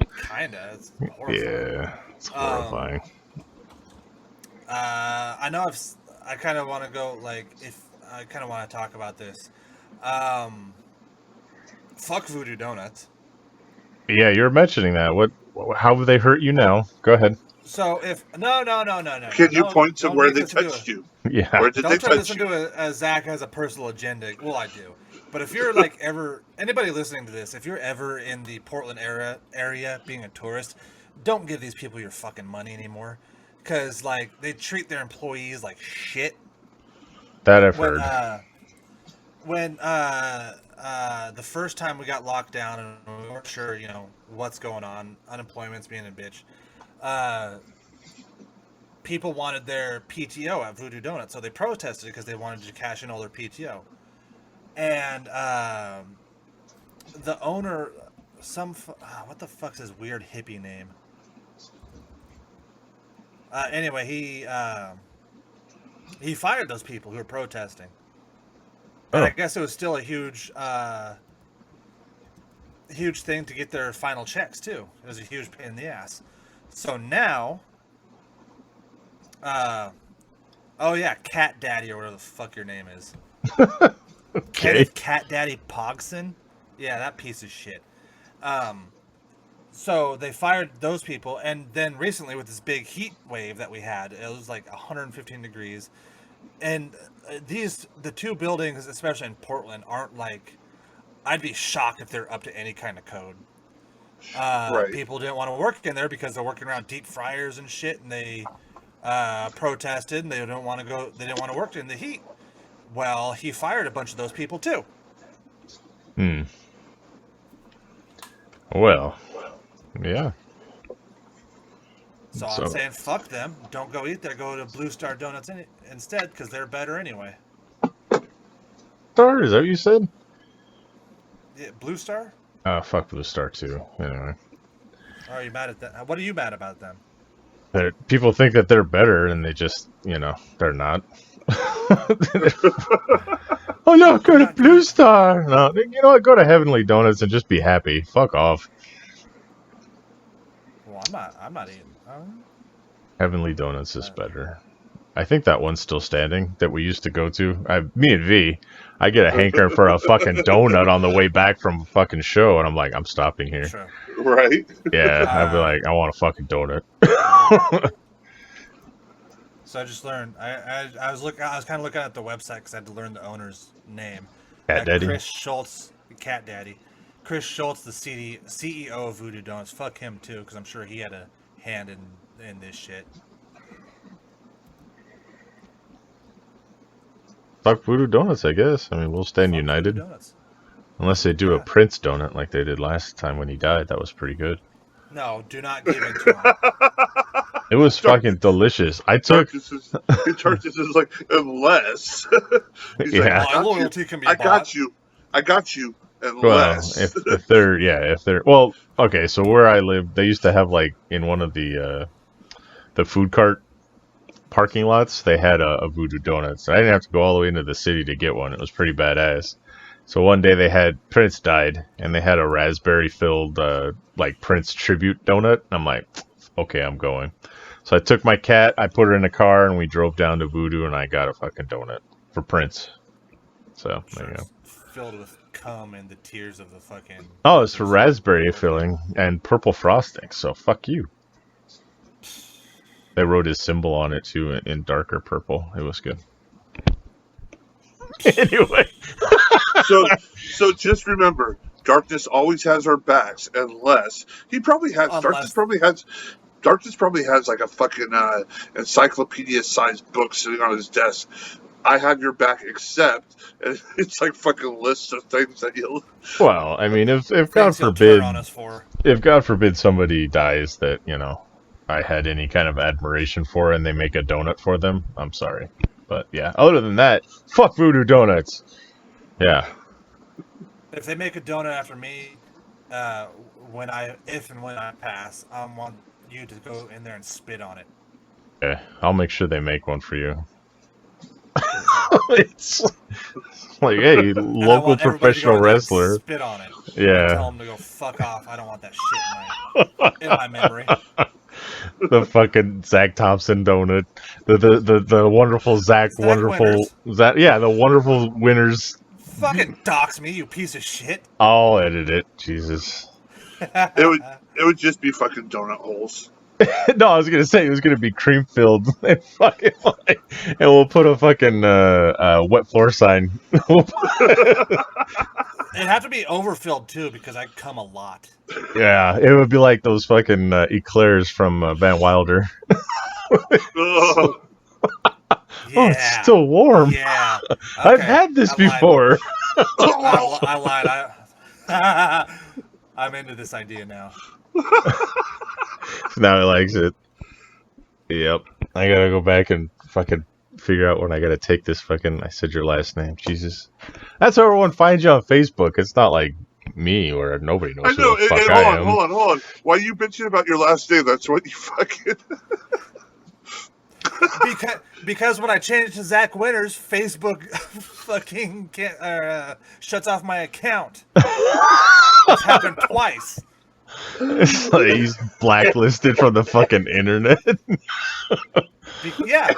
It's horrifying. Yeah, it's horrifying. I know I kind of want to go, if I kind of want to talk about this. Fuck Voodoo Donuts. Yeah, you're mentioning that. How have they hurt you now? Go ahead. So no. Can you point to where they touched you? Yeah. Where did they Don't turn touch this you? into a Zack has a personal agenda. Well, I do. But if you're anybody listening to this, if you're ever in the Portland area being a tourist, don't give these people your fucking money anymore. Because, they treat their employees like shit. That I've heard. When the first time we got locked down and we weren't sure, what's going on, unemployment's being a bitch, people wanted their PTO at Voodoo Donuts, so they protested because they wanted to cash in all their PTO. And the owner, what the fuck's his weird hippie name? Anyway, he fired those people who were protesting. And I guess it was still a huge thing to get their final checks too. It was a huge pain in the ass. So now, Cat Daddy or whatever the fuck your name is. Okay. Cat Daddy Pogson? Yeah, that piece of shit. So they fired those people, and then recently with this big heat wave that we had, it was 115 degrees. And the two buildings, especially in Portland, aren't I'd be shocked if they're up to any kind of code. Right. People didn't want to work in there because they're working around deep fryers and shit, and they protested, and they didn't want to work in the heat. Well, he fired a bunch of those people too. Well, yeah. So I'm saying fuck them. Don't go eat there. Go to Blue Star Donuts instead because they're better anyway. Star, is that what you said? Yeah, Blue Star? Fuck Blue Star too. Anyway. Are you mad at that? What are you mad about them? People think that they're better, and they just, they're not. Oh no, go to Blue Star. No, you know what? Go to Heavenly Donuts and just be happy. Fuck off. Well, I'm not eating. Heavenly Donuts is better. I think that one's still standing that we used to go to. Me and V, I get a hankering for a fucking donut on the way back from a fucking show, and I'm like, I'm stopping here. Sure. Right? Yeah, I'd be like, I want a fucking donut. So I just learned. I was kind of looking at the website because I had to learn the owner's name. Cat Daddy. Chris Schultz, Cat Daddy. Chris Schultz, the CEO of Voodoo Donuts. Fuck him too, because I'm sure he had a hand in this shit. Fuck Voodoo Donuts, I guess. I mean, we'll stand united. Voodoo Donuts. Unless they do a Prince donut like they did last time when he died. That was pretty good. No, do not give it to him. It was fucking delicious. Tarkus is like, unless. He's Yeah. like, My loyalty can be I bought. got you. Well, Unless. if they're well, okay. So where I live, they used to have in one of the food cart parking lots, they had a Voodoo Donuts. I didn't have to go all the way into the city to get one. It was pretty badass. So one day they had Prince died, and they had a raspberry filled Prince tribute donut. I'm like, okay, I'm going. So I took my cat, I put her in a car, and we drove down to Voodoo, and I got a fucking donut for Prince. So there you go. Filled with cum and the tears of the fucking. Oh, it's for raspberry filling and purple frosting. So fuck you. They wrote his symbol on it too in darker purple. It was good. Anyway. So just remember, darkness always has our backs, unless he probably has. Darkness probably has like a fucking encyclopedia-sized book sitting on his desk. I have your back, except it's like fucking lists of things that you'll. Well, I mean, if God things he'll forbid, turn on us for. if God forbid somebody dies that I had any kind of admiration for, and they make a donut for them, I'm sorry. But yeah, other than that, fuck Voodoo Donuts. Yeah. If they make a donut after me, if and when I pass, I want you to go in there and spit on it. Okay, I'll make sure they make one for you. It's like, hey, And I local want everybody to go professional in there and wrestler. spit on it. And Yeah. tell them to go fuck off. I don't want that shit in my memory. The fucking Zack Thompson donut. The wonderful Zack winners. Yeah, the wonderful winners. Fucking dox me, you piece of shit. I'll edit it. Jesus. It would just be fucking donut holes. No, I was gonna say it was gonna be cream filled and fucking like, and we'll put a fucking wet floor sign. It'd have to be overfilled too because I come a lot. Yeah, it would be like those fucking eclairs from Van Wilder. Oh, Yeah. Oh, it's still warm. Yeah. Okay. I've had this before. I lied. I'm into this idea now. Now he likes it. Yep. I gotta go back and fucking figure out when I gotta take this fucking. I said your last name. Jesus. That's how everyone finds you on Facebook. It's not like me where nobody knows I know. who the fuck Hey, I am. hold on. Why are you bitching about your last name? That's what you fucking. Because when I changed to Zach Winters, Facebook fucking shuts off my account. It's happened twice. It's like he's blacklisted from the fucking internet. Yeah,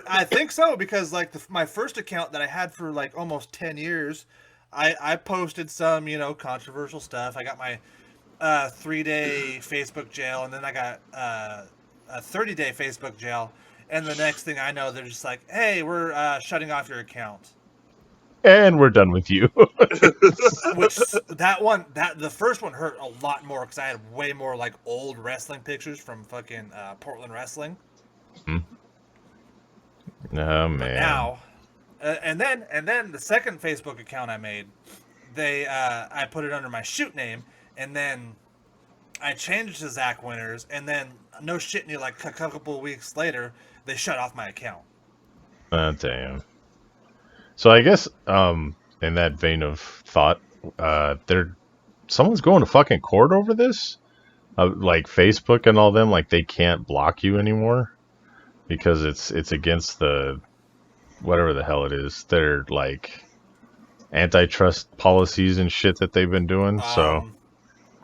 I think so because like my first account that I had for like almost 10 years, I posted some controversial stuff. I got my 3-day Facebook jail, and then I got a 30-day Facebook jail. And the next thing I know, they're just like, "Hey, we're shutting off your account." And we're done with you. Which the first one hurt a lot more because I had way more like old wrestling pictures from fucking Portland wrestling. Oh man. But now, and then the second Facebook account I made, I put it under my shoot name, and then I changed to Zach Winters, and then no shit, like a couple weeks later, they shut off my account. Damn. So I guess, in that vein of thought, someone's going to fucking court over this, like Facebook and all them, like they can't block you anymore because it's against the whatever the hell it is. They're like antitrust policies and shit that they've been doing. So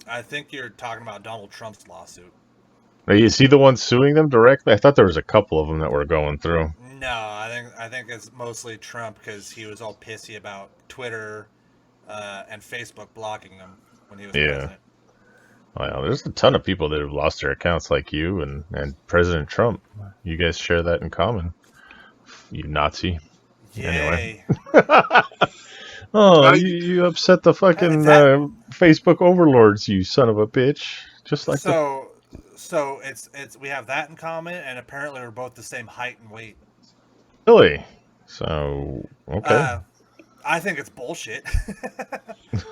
I think you're talking about Donald Trump's lawsuit. Is he the one suing them directly? I thought there was a couple of them that were going through. No, I think it's mostly Trump because he was all pissy about Twitter and Facebook blocking him when he was president. Well, there's a ton of people that have lost their accounts like you and President Trump. You guys share that in common. You Nazi. Yay. Anyway. Oh, you upset the fucking Facebook overlords, you son of a bitch. Just like So it's we have that in common, and apparently we're both the same height and weight. Really? So okay. I think it's bullshit.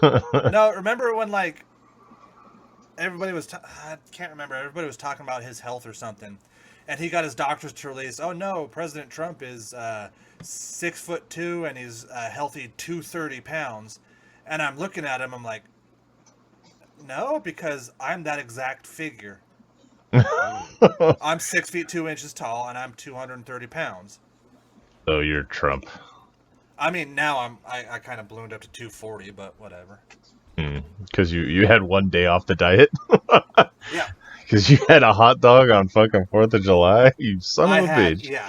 No, remember when like everybody was I can't remember. Everybody was talking about his health or something, and he got his doctors to release. Oh no, President Trump is 6'2" and he's healthy 230 pounds, and I'm looking at him. I'm like, no, because I'm that exact figure. I'm 6 feet 2 inches tall, and I'm 230 pounds. So you're Trump. I mean, now I kind of ballooned up to 240, but whatever. Because you had one day off the diet? Yeah. Because you had a hot dog on fucking 4th of July? You son of a bitch. Yeah.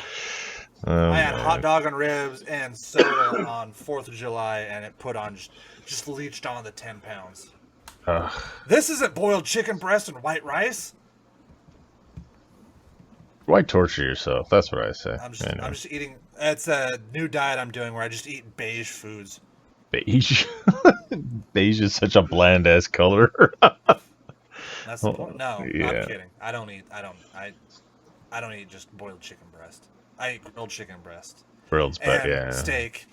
Oh, I had hot dog on ribs and soda on 4th of July, and it put on just leached on the 10 pounds. This isn't boiled chicken breast and white rice. Why torture yourself? That's what I say. I'm just eating. It's a new diet I'm doing where I just eat beige foods. Beige? Beige is such a bland ass color. That's the point. No, yeah. I'm kidding. I don't eat just boiled chicken breast. I eat grilled chicken breast. Grilled, but yeah. Steak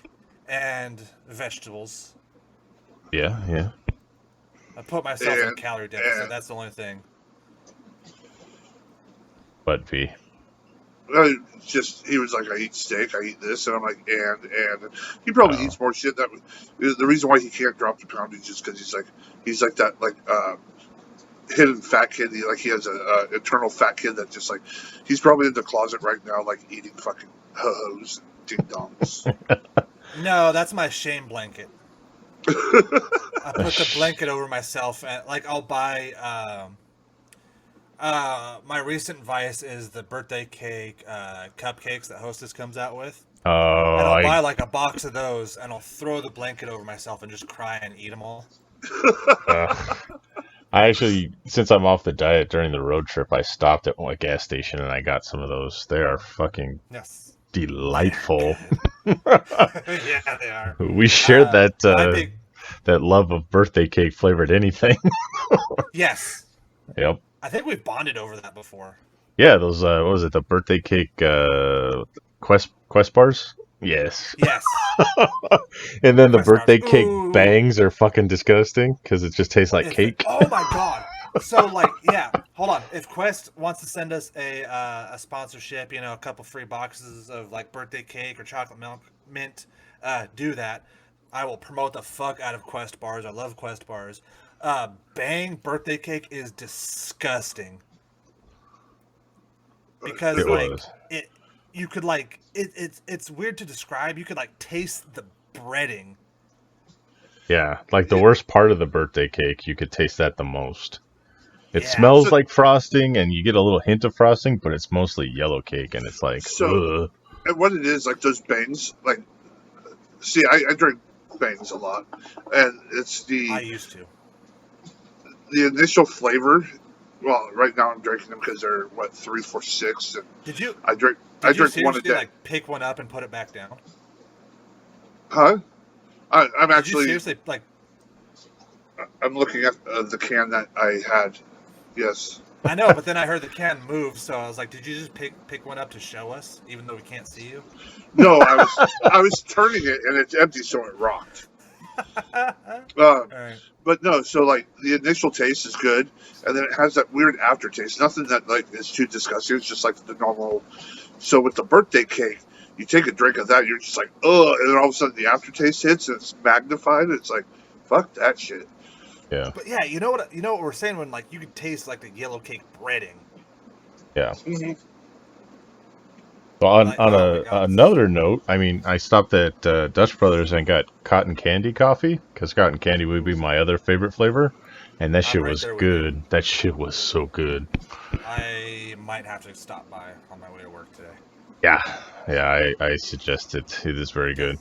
and vegetables. Yeah. I put myself in a calorie deficit. That's the only thing. What V? Just he was like, I eat steak, I eat this, and I'm like, and he probably eats more shit. That the reason why he can't drop the poundage is just because he's like that hidden fat kid. Like he has a eternal fat kid that just like he's probably in the closet right now, like eating fucking ho-hos and ding dongs. No, that's my shame blanket. I put the blanket over myself, and like I'll buy. My recent vice is the birthday cake cupcakes that Hostess comes out with. Oh, And I'll buy like a box of those, and I'll throw the blanket over myself and just cry and eat them all. I actually, since I'm off the diet during the road trip, I stopped at a gas station and I got some of those. They are fucking delightful. Yeah, they are. We shared that love of birthday cake flavored anything. Yes. Yep. I think we've bonded over that before. Yeah, those what was it? The birthday cake Quest bars? Yes. Yes. And then the Quest birthday bars. cake Ooh. bangs are fucking disgusting because it just tastes like cake. Oh my god. So like, yeah, hold on. If Quest wants to send us a sponsorship, you know, a couple free boxes of like birthday cake or chocolate milk mint, do that. I will promote the fuck out of Quest bars. I love Quest bars. Bang birthday cake is disgusting. Because you could like it's weird to describe. You could like taste the breading. Yeah, like the worst part of the birthday cake, you could taste that the most. It smells like frosting, and you get a little hint of frosting, but it's mostly yellow cake, and it's like, ugh. And what it is, like those bangs, like, see, I drink bangs a lot, and it's I used to. The initial flavor. Well, right now I'm drinking them because they're 3 for $6. And did you? I drink one a day. Like pick one up and put it back down? Huh? I'm actually seriously like. I'm looking at the can that I had. Yes. I know, but then I heard the can move, so I was like, "Did you just pick one up to show us, even though we can't see you?" No, I was turning it and it's empty, so it rocked. All right. But no, so like the initial taste is good, and then it has that weird aftertaste. Nothing that like is too disgusting. It's just like the normal. So with the birthday cake, you take a drink of that, you're just like, ugh, and then all of a sudden the aftertaste hits and it's magnified. It's like, fuck that shit. Yeah. But yeah, you know what we're saying when like you could taste like the yellow cake breading. Yeah. Mm-hmm. Well, on another note, I mean, I stopped at Dutch Brothers and got cotton candy coffee because cotton candy would be my other favorite flavor, and that shit was good. That shit was so good. I might have to stop by on my way to work today. Yeah, I suggest it. It is very good.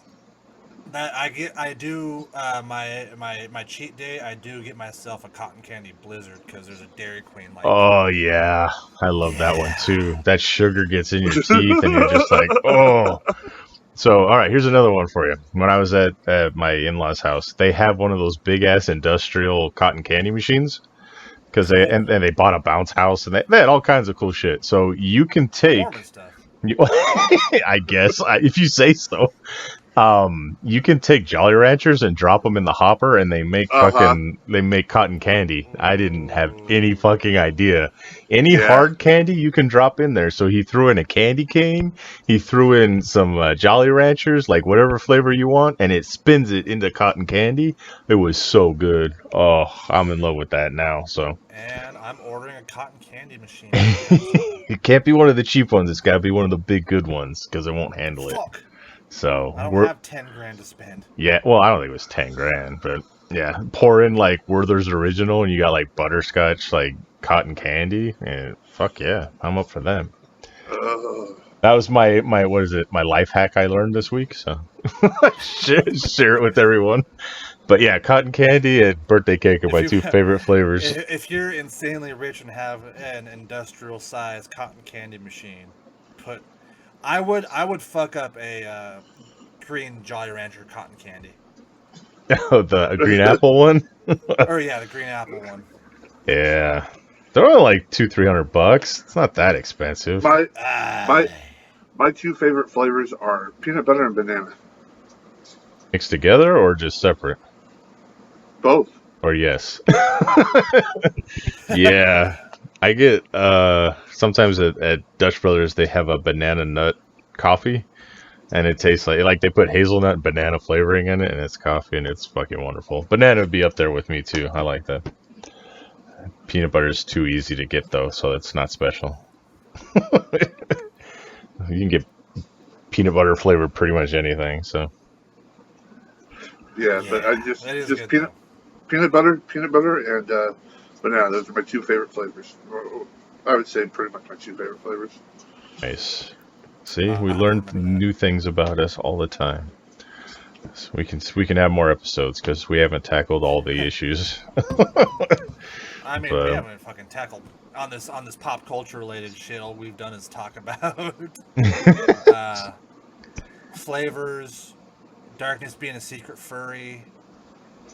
That I do my cheat day. I do get myself a cotton candy blizzard because there's a Dairy Queen. Like, oh yeah, I love that one too. That sugar gets in your teeth, and you're just like, oh. So, all right, here's another one for you. When I was at my in-laws' house, they have one of those big ass industrial cotton candy machines because they bought a bounce house and they had all kinds of cool shit. So you can take, Mormon stuff. I guess, if you say so. You can take Jolly Ranchers and drop them in the hopper, and they make cotton candy. I didn't have any fucking idea. Any hard candy you can drop in there. So he threw in a candy cane. He threw in some Jolly Ranchers, like whatever flavor you want, and it spins it into cotton candy. It was so good. Oh, I'm in love with that now. So. And I'm ordering a cotton candy machine. It can't be one of the cheap ones. It's got to be one of the big good ones because it won't handle it. So I don't have $10,000 to spend. Yeah, well, I don't think it was $10,000, but yeah, pour in like Werther's Original, and you got like butterscotch, like cotton candy, and fuck yeah, I'm up for them. That was my what is it? My life hack I learned this week. So share it with everyone. But yeah, cotton candy and birthday cake are my two favorite flavors. If you're insanely rich and have an industrial size cotton candy machine, I would fuck up a green Jolly Rancher cotton candy. Oh, the green apple one? Or yeah, the green apple one. Yeah. They're only like $200-300. It's not that expensive. My two favorite flavors are peanut butter and banana. Mixed together or just separate? Both. Or yes. Yeah. I get sometimes at Dutch Brothers they have a banana nut coffee, and it tastes like they put hazelnut and banana flavoring in it, and it's coffee, and it's fucking wonderful. Banana would be up there with me too. I like that. Peanut butter is too easy to get though, so it's not special. You can get peanut butter flavored pretty much anything. So Yeah, but I just good, peanut butter, and banana. Those are my two favorite flavors. I would say pretty much my two favorite flavors. nice. See, we learn new things about us all the time. So we can have more episodes because we haven't tackled all the issues. I mean, we haven't fucking tackled on this pop culture related shit. All we've done is talk about flavors, darkness being a secret furry.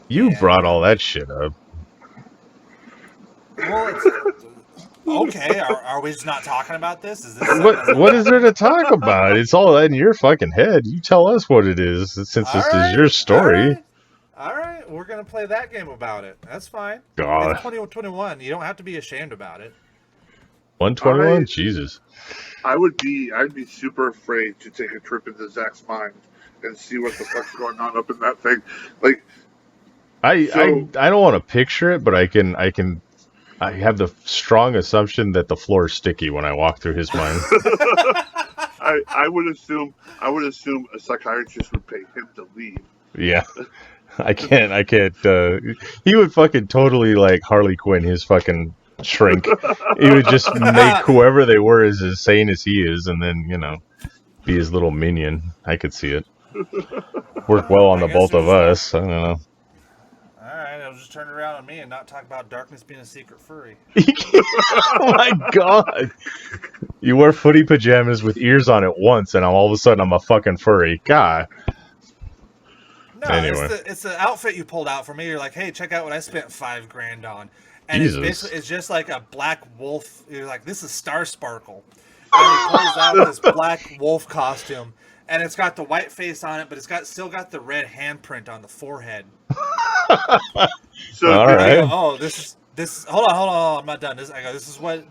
You brought all that shit up. Well, it's, okay. Are we just not talking about this? Is this what is there to talk about? It's all in your fucking head. You tell us what it is, since this is your story. All right, we're gonna play that game about it. That's fine. God. It's 2021. You don't have to be ashamed about it. 121, Jesus. I'd be super afraid to take a trip into Zack's mind and see what the fuck's going on up in that thing. Like, I don't want to picture it, but I have the strong assumption that the floor is sticky when I walk through his mind. I would assume a psychiatrist would pay him to leave. Yeah. I can't. He would fucking totally like Harley Quinn his fucking shrink. He would just make whoever they were as insane as he is, and then be his little minion. I could see it work well on the both of us. I don't know. All right, I'll just turn around on me and not talk about darkness being a secret furry. Oh my god! You wear footy pajamas with ears on it once, and all of a sudden I'm a fucking furry. God. No, anyway. It's the outfit you pulled out for me. You're like, hey, check out what I spent $5,000 on, and it's just like a black wolf. You're like, this is Star Sparkle, and he pulls out this black wolf costume, and it's got the white face on it, but it's still got the red handprint on the forehead. So all right. Oh, this is. Hold on, I'm not done. This is what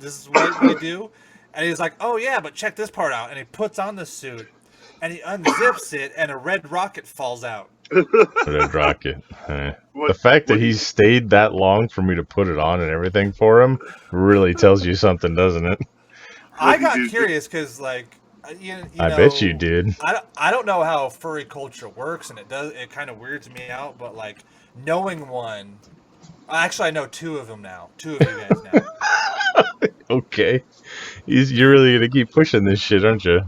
we do, and he's like, oh yeah, but check this part out, and he puts on the suit, and he unzips it, and a red rocket falls out. Red rocket. The fact that he stayed that long for me to put it on and everything for him really tells you something, doesn't it? I got curious because, like, I bet you did. I don't know how furry culture works, and it kind of weirds me out. But like knowing one, actually, I know two of them now. Two of you guys now. Okay, you're really gonna keep pushing this shit, aren't you?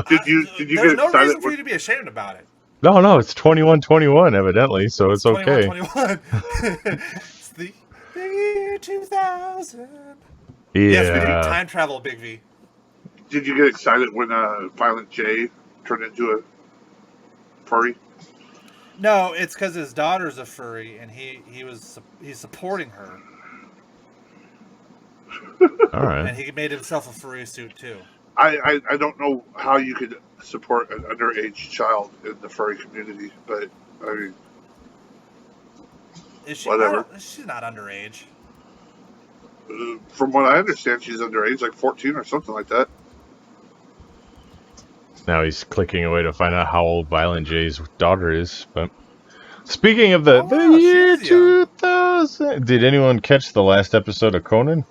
Did you There's get no excited? reason for you to be ashamed about it. No, it's 21-21 evidently, so it's okay. 21. It's the year 2000. Yeah. Yes, we do time travel, Big V. Did you get excited when Violent J turned into a furry? No, it's because his daughter's a furry, and he's supporting her. All right. And he made himself a furry suit too. I don't know how you could support an underage child in the furry community, but I mean, Is she? whatever. She's not underage. From what I understand, she's underage, like 14 or something like that. Now he's clicking away to find out how old Violent J's daughter is. But speaking of the year 2000, did anyone catch the last episode of Conan?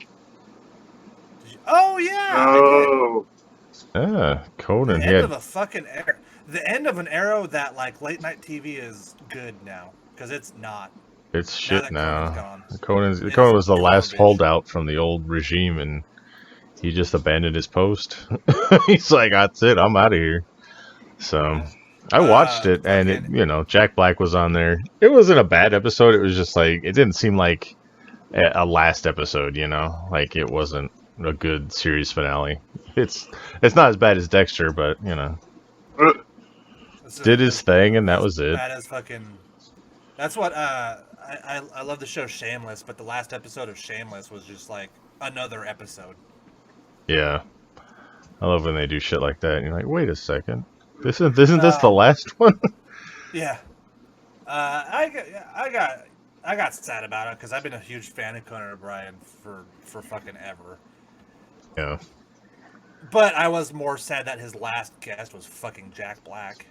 Oh yeah. Oh. Conan. The end of a fucking era. The end of an era that like late night TV is good now because it's not. It's shit now. Conan was the garbage. last holdout from the old regime, and he just abandoned his post. He's like, that's it, I'm out of here. So I watched it, and it, Jack Black was on there. It wasn't a bad episode. It was just like, it didn't seem like a last episode, like it wasn't a good series finale. It's not as bad as Dexter, but did his thing, and that was it. Bad as fucking. That's what I love the show Shameless, but the last episode of Shameless was just like another episode. Yeah, I love when they do shit like that. And you're like, wait a second, isn't this the last one? Yeah, I I got sad about it because I've been a huge fan of Conan O'Brien for fucking ever. Yeah. But I was more sad that his last guest was fucking Jack Black.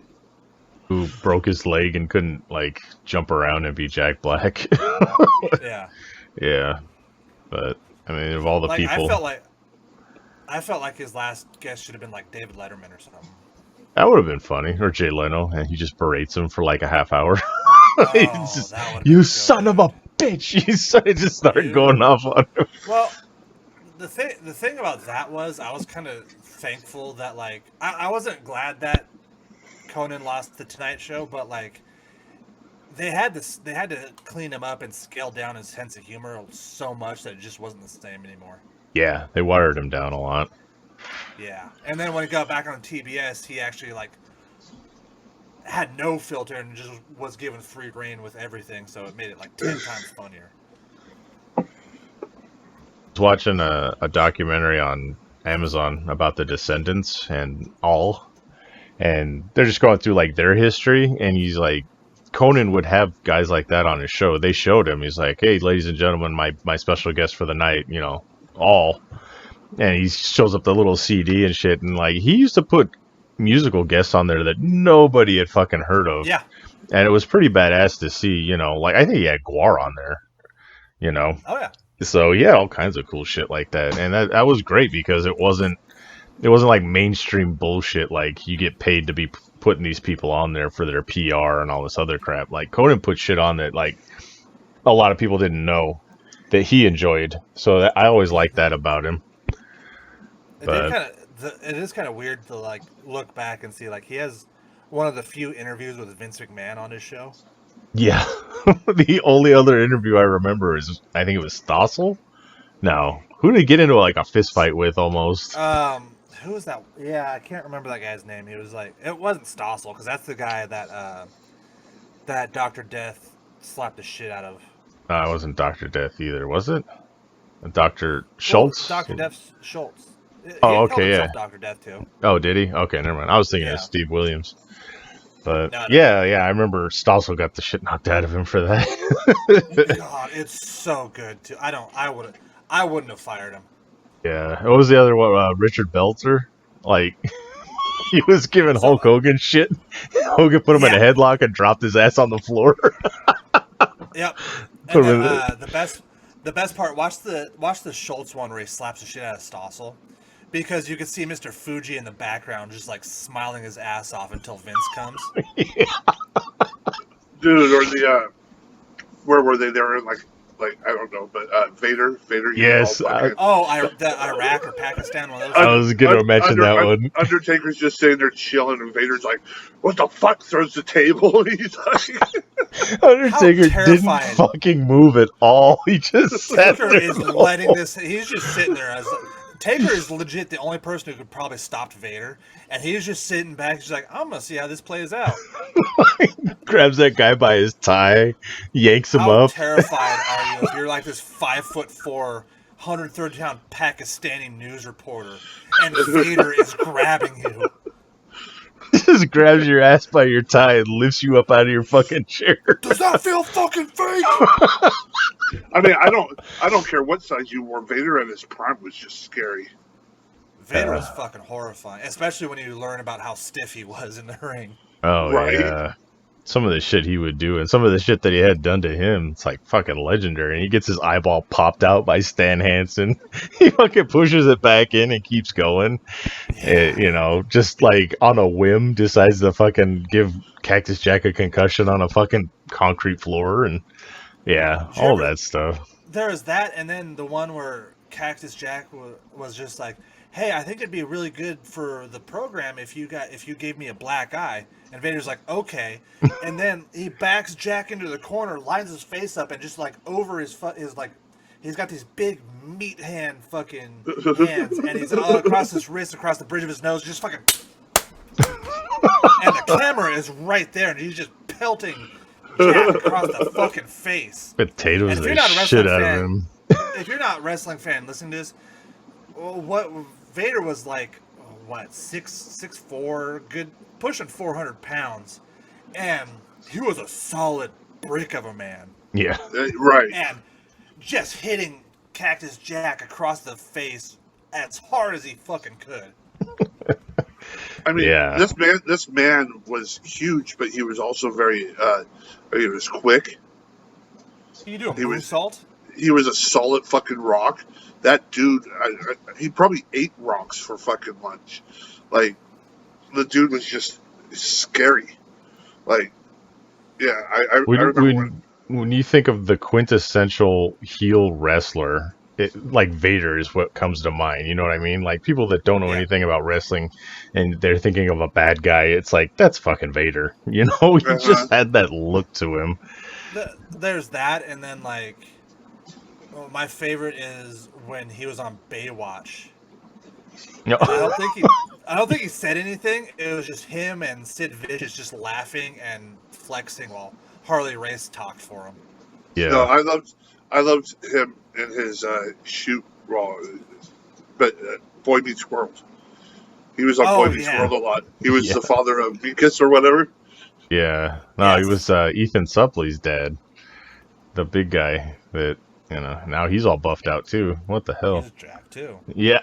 Who broke his leg and couldn't, like, jump around and be Jack Black. Yeah. Yeah. But, I mean, of all the Like, people... I felt like his last guest should have been, like, David Letterman or something. That would have been funny. Or Jay Leno, and he just berates him for, like, a half hour. Oh, Just, that would have you been son good. of a bitch! You just started going off on him. Well, the thing about that was I was kind of thankful that, like, I wasn't glad that Conan lost the Tonight Show, but, like, they had to clean him up and scale down his sense of humor so much that it just wasn't the same anymore. Yeah, they wired him down a lot. Yeah, and then when he got back on TBS, he actually, like, had no filter and just was given free reign with everything, so it made it like 10 times funnier. I was watching a documentary on Amazon about the Descendants and they're just going through like their history, and he's like, Conan would have guys like that on his show. They showed him. He's like, hey, ladies and gentlemen, my special guest for the night, and he shows up the little CD and shit, and like he used to put musical guests on there that nobody had fucking heard of. Yeah. And it was pretty badass to see, like I think he had Guar on there, Oh yeah. So yeah, all kinds of cool shit like that. And that was great because it wasn't like mainstream bullshit like you get paid to be putting these people on there for their PR and all this other crap. Like Conan put shit on that like a lot of people didn't know that he enjoyed. So I always liked that about him. It is kind of weird to like look back and see like he has one of the few interviews with Vince McMahon on his show. Yeah, the only other interview I remember is I think it was Stossel. No, who did he get into like a fist fight with almost? Who was that? Yeah, I can't remember that guy's name. He was like, it wasn't Stossel because that's the guy that Dr. Death slapped the shit out of. It wasn't Dr. Death either, was it? Dr. Schultz? Well, Dr. Death Schultz. Oh, okay, yeah. Dr. Death too. Oh, did he? Okay, never mind. I was thinking Yeah. of Steve Williams. But No. yeah, I remember Stossel got the shit knocked out of him for that. God, it's so good too. I wouldn't have fired him. Yeah. What was the other one? Richard Belzer? Like, he was giving Hulk Hogan shit. Hogan put him in a headlock and dropped his ass on the floor. Yep. And then, the best part, watch the Schultz one where he slaps the shit out of Stossel. Because you could see Mr. Fuji in the background just like smiling his ass off until Vince comes. Yeah. Dude, or the where were they? They were in like I don't know, but Vader. Yes. Iraq or Pakistan, one of those. I was gonna mention that one. Undertaker's just sitting there chilling, and Vader's like, "What the fuck?" Throws the table. He's like, Undertaker didn't fucking move at all. He just sat there. He's just sitting there as. Taker is legit the only person who could probably stop Vader, and he's just sitting back. He's like, I'm gonna see how this plays out. Grabs that guy by his tie, yanks him up. How terrified are you if you're like this 5'4", 130-pound Pakistani news reporter, and Vader is grabbing you? Just grabs your ass by your tie and lifts you up out of your fucking chair. Does that feel fucking fake? I mean, I don't care what size you wore. Vader at his prime was just scary. Vader was fucking horrifying, especially when you learn about how stiff he was in the ring. Oh, right? Yeah. Some of the shit he would do and some of the shit that he had done to him, it's like fucking legendary. And he gets his eyeball popped out by Stan Hansen. He fucking pushes it back in and keeps going. Yeah. Just like on a whim, decides to fucking give Cactus Jack a concussion on a fucking concrete floor. And all that stuff. There was that, and then the one where Cactus Jack was just like, hey, I think it'd be really good for the program if you gave me a black eye. And Vader's like, okay. And then he backs Jack into the corner, lines his face up, and just like over his like, he's got these big meat hand fucking hands, and he's all across his wrist, across the bridge of his nose, just fucking. And the camera is right there, and he's just pelting Jack across the fucking face. Potatoes the shit out of him. If you're not a wrestling fan listening to this, what Vader was like, 6'4", good, pushing 400 pounds, and he was a solid brick of a man. Yeah. Right. and just hitting Cactus Jack across the face as hard as he fucking could. I mean, Yeah. this man was huge, but he was also very. He was quick. Can you do a He was- moonsault? He was a solid fucking rock. That dude, he probably ate rocks for fucking lunch. Like, the dude was just scary. Like, yeah, I remember When you think of the quintessential heel wrestler, like Vader is what comes to mind. You know what I mean? Like people that don't know Yeah. anything about wrestling and they're thinking of a bad guy, it's like, that's fucking Vader. You know, he just had that look to him. There's that, and then like, my favorite is when he was on Baywatch. No. I don't think he said anything. It was just him and Sid Vicious just laughing and flexing while Harley Race talked for him. Yeah. No, I loved him in his shoot raw, but Boy Meets World. He was on Boy Meets World a lot. He was the father of Minkus or whatever. Yeah. No, he was Ethan Suplee's dad, the big guy that, you know, now he's all buffed out too. What the hell? He's jacked too. Yeah.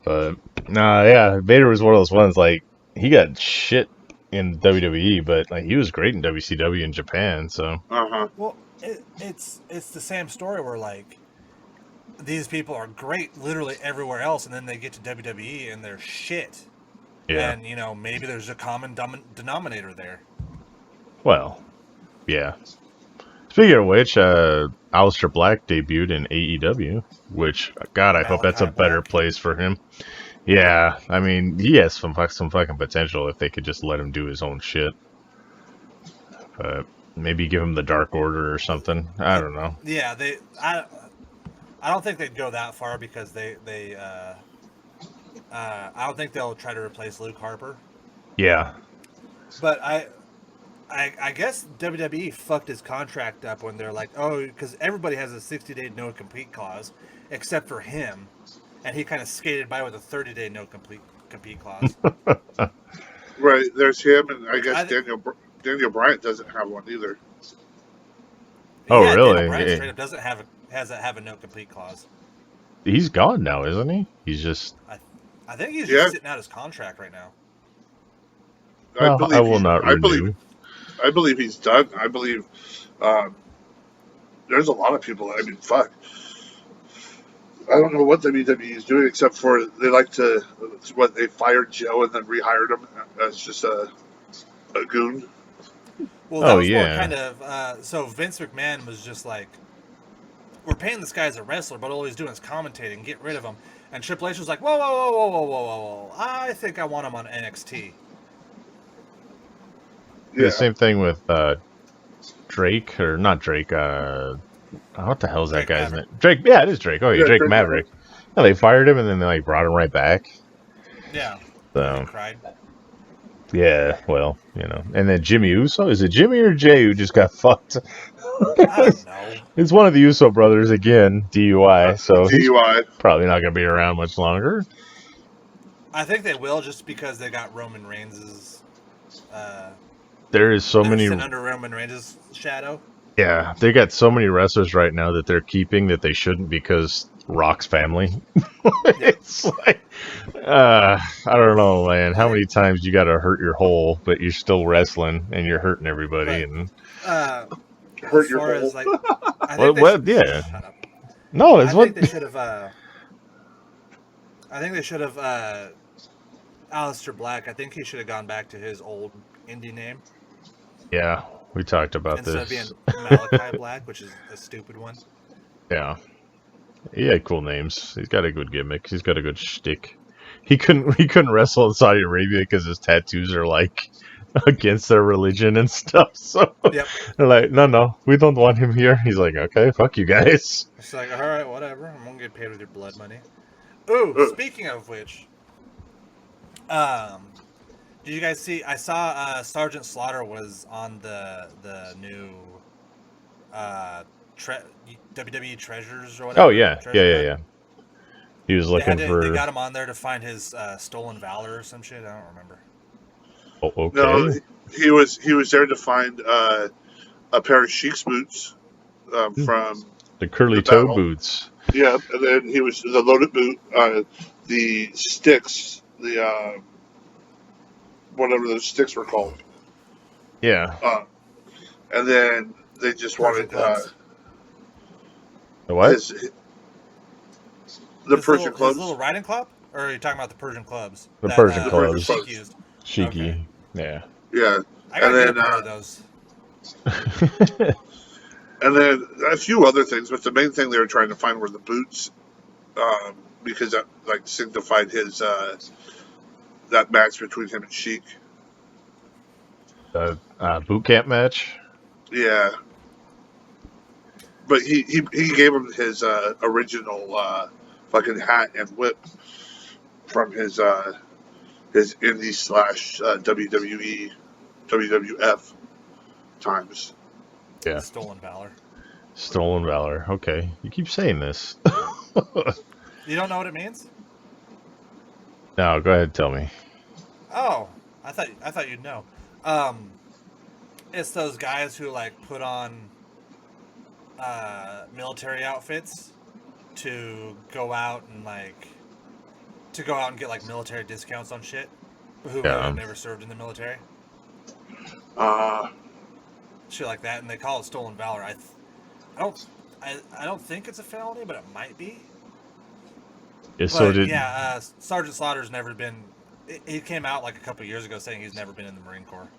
But yeah, Vader was one of those ones, like, he got shit in WWE, but like he was great in WCW in Japan, so. Well, it's the same story where like these people are great literally everywhere else, and then they get to WWE and they're shit. Yeah. And you know, maybe there's a common denominator there. Well, yeah. Speaking of which, Aleister Black debuted in AEW, which, God, I hope that's a better place for him. Yeah, I mean, he has some fucking potential if they could just let him do his own shit. But maybe give him the Dark Order or something. I don't know. Yeah, I don't think they'd go that far because I don't think they'll try to replace Luke Harper. Yeah. But I guess WWE fucked his contract up when they're like, oh, because everybody has a 60-day no-compete clause except for him, and he kind of skated by with a 30-day no-compete clause. Right, there's him, and I guess Daniel Bryan doesn't have one either. Oh, really? Daniel Bryan straight up doesn't have a no-compete clause. He's gone now, isn't he? He's just. I think he's just sitting out his contract right now. I will not renew. I believe he's done. I believe there's a lot of people. I mean, fuck. I don't know what WWE is doing except for they like to. They fired Joe and then rehired him as just a goon. Well, that was more kind of. So Vince McMahon was just like, we're paying this guy as a wrestler, but all he's doing is commentating. Get rid of him. And Triple H was like, whoa. I think I want him on NXT. Yeah. The same thing with Drake, or not Drake, what the hell is that guy's name? Drake, yeah, it is Drake. Oh, yeah, Drake Maverick. No, they fired him and then they like brought him right back. Yeah. So, cried. Yeah, well, you know. And then Jimmy Uso, is it Jimmy or Jay who just got fucked? I don't know. It's one of the Uso brothers again, DUI, so DUI. He's probably not going to be around much longer. I think they will, just because they got Roman Reigns' there is so many under Roman Reigns' shadow. Yeah, they got so many wrestlers right now that they're keeping that they shouldn't because Rock's family. It's like, I don't know, man. How many times you got to hurt your hole, but you're still wrestling and you're hurting everybody and hurt your hole. Like, yeah. Shut up. No, it's what they should have. I think they should have. Aleister Black. I think he should have gone back to his old indie name. Yeah, we talked about instead this. Instead of being Malachi Black, which is a stupid one. Yeah. He had cool names. He's got a good gimmick. He's got a good shtick. He couldn't wrestle in Saudi Arabia because his tattoos are like against their religion and stuff. So they're like, no, we don't want him here. He's like, okay, fuck you guys. It's like, all right, whatever. I'm gonna get paid with your blood money. Ooh, speaking of which, did you guys see? I saw Sergeant Slaughter was on the new WWE Treasures or whatever. Oh yeah, yeah. He was looking for. They got him on there to find his stolen valor or some shit. I don't remember. Oh, okay. No, he was there to find a pair of Sheik's boots from The curly the toe battle. boots. Yeah, and then he was the loaded boot, the sticks, the whatever those sticks were called. Yeah. And then they just Persian wanted clubs. The what? the His Persian His clubs. little riding club? Or are you talking about the Persian clubs? The that, Persian The Persian clubs. clubs. Sheik used. Cheeky. Okay. Yeah. Yeah, I gotta and get a then pair of those. and then a few other things, but the main thing they were trying to find were the boots, because that like signified his that match between him and Sheik. Boot camp match. Yeah, but he gave him his original fucking hat and whip from his indie slash WWE WWF times. Yeah. Stolen valor. Stolen valor. Okay. You keep saying this. You don't know what it means? No, go ahead. Tell me. Oh, I thought you'd know. It's those guys who like put on military outfits to go out and get like military discounts on shit. Who Yeah. have never served in the military, Uh, shit like that, and they call it stolen valor. I don't think it's a felony, but it might be. Yeah, so But did yeah, Sergeant Slaughter's never been. He came out like a couple years ago saying he's never been in the Marine Corps.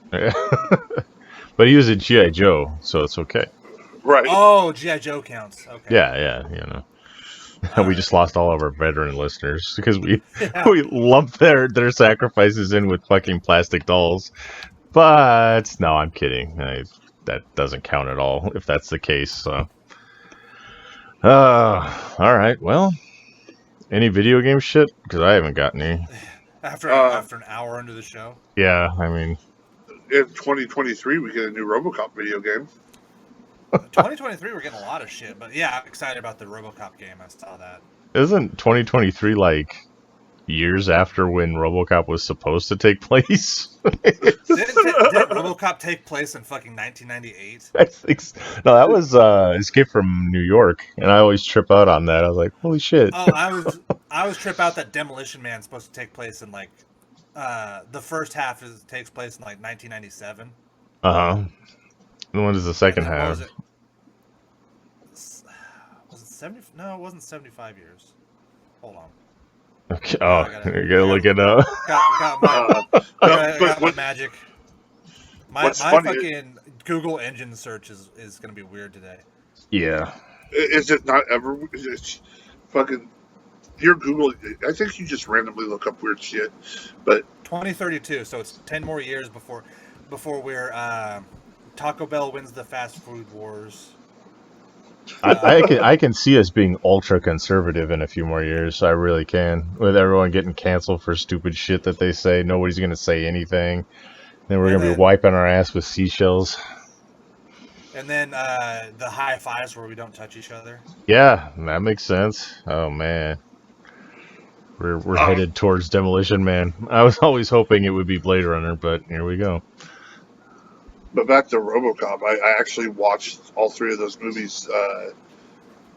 but he was a G.I. Joe, so it's okay. right. Oh, G.I. Joe counts. Okay. Yeah, you know. All We right. just lost all of our veteran listeners because we Yeah. we lumped their sacrifices in with fucking plastic dolls. But no, I'm kidding. That doesn't count at all if that's the case. So, all right. Well, any video game shit? Because I haven't got any. After an hour into the show. Yeah, I mean, In 2023, we get a new Robocop video game. 2023, we're getting a lot of shit, but yeah, I'm excited about the RoboCop game. I saw that. isn't 2023 like years after when RoboCop was supposed to take place? Didn't RoboCop take place in fucking 1998? I think no, that was Escape from New York, and I always trip out on that. I was like, holy shit. Oh, I was trip out that Demolition Man's supposed to take place in like the first half takes place in like 1997. Uh-huh. And when does the second And then what half? was it? Was it 70? No, it wasn't 75 years. Hold on. Okay. Oh, Oh, you gotta look it up. Got my, got my magic. My what's funny fucking Google engine search is going to be weird today. Yeah. Is it not ever? It's fucking your Google. I think you just randomly look up weird shit, but 2032, so it's 10 more years before we're Taco Bell wins the fast food wars. I can see us being ultra conservative in a few more years. I really can. With everyone getting canceled for stupid shit that they say, nobody's gonna say anything. Then we're gonna be wiping our ass with seashells. And then the high fives where we don't touch each other. Yeah, that makes sense. Oh man. We're headed towards Demolition Man. I was always hoping it would be Blade Runner, but here we go. But back to RoboCop, I actually watched all three of those movies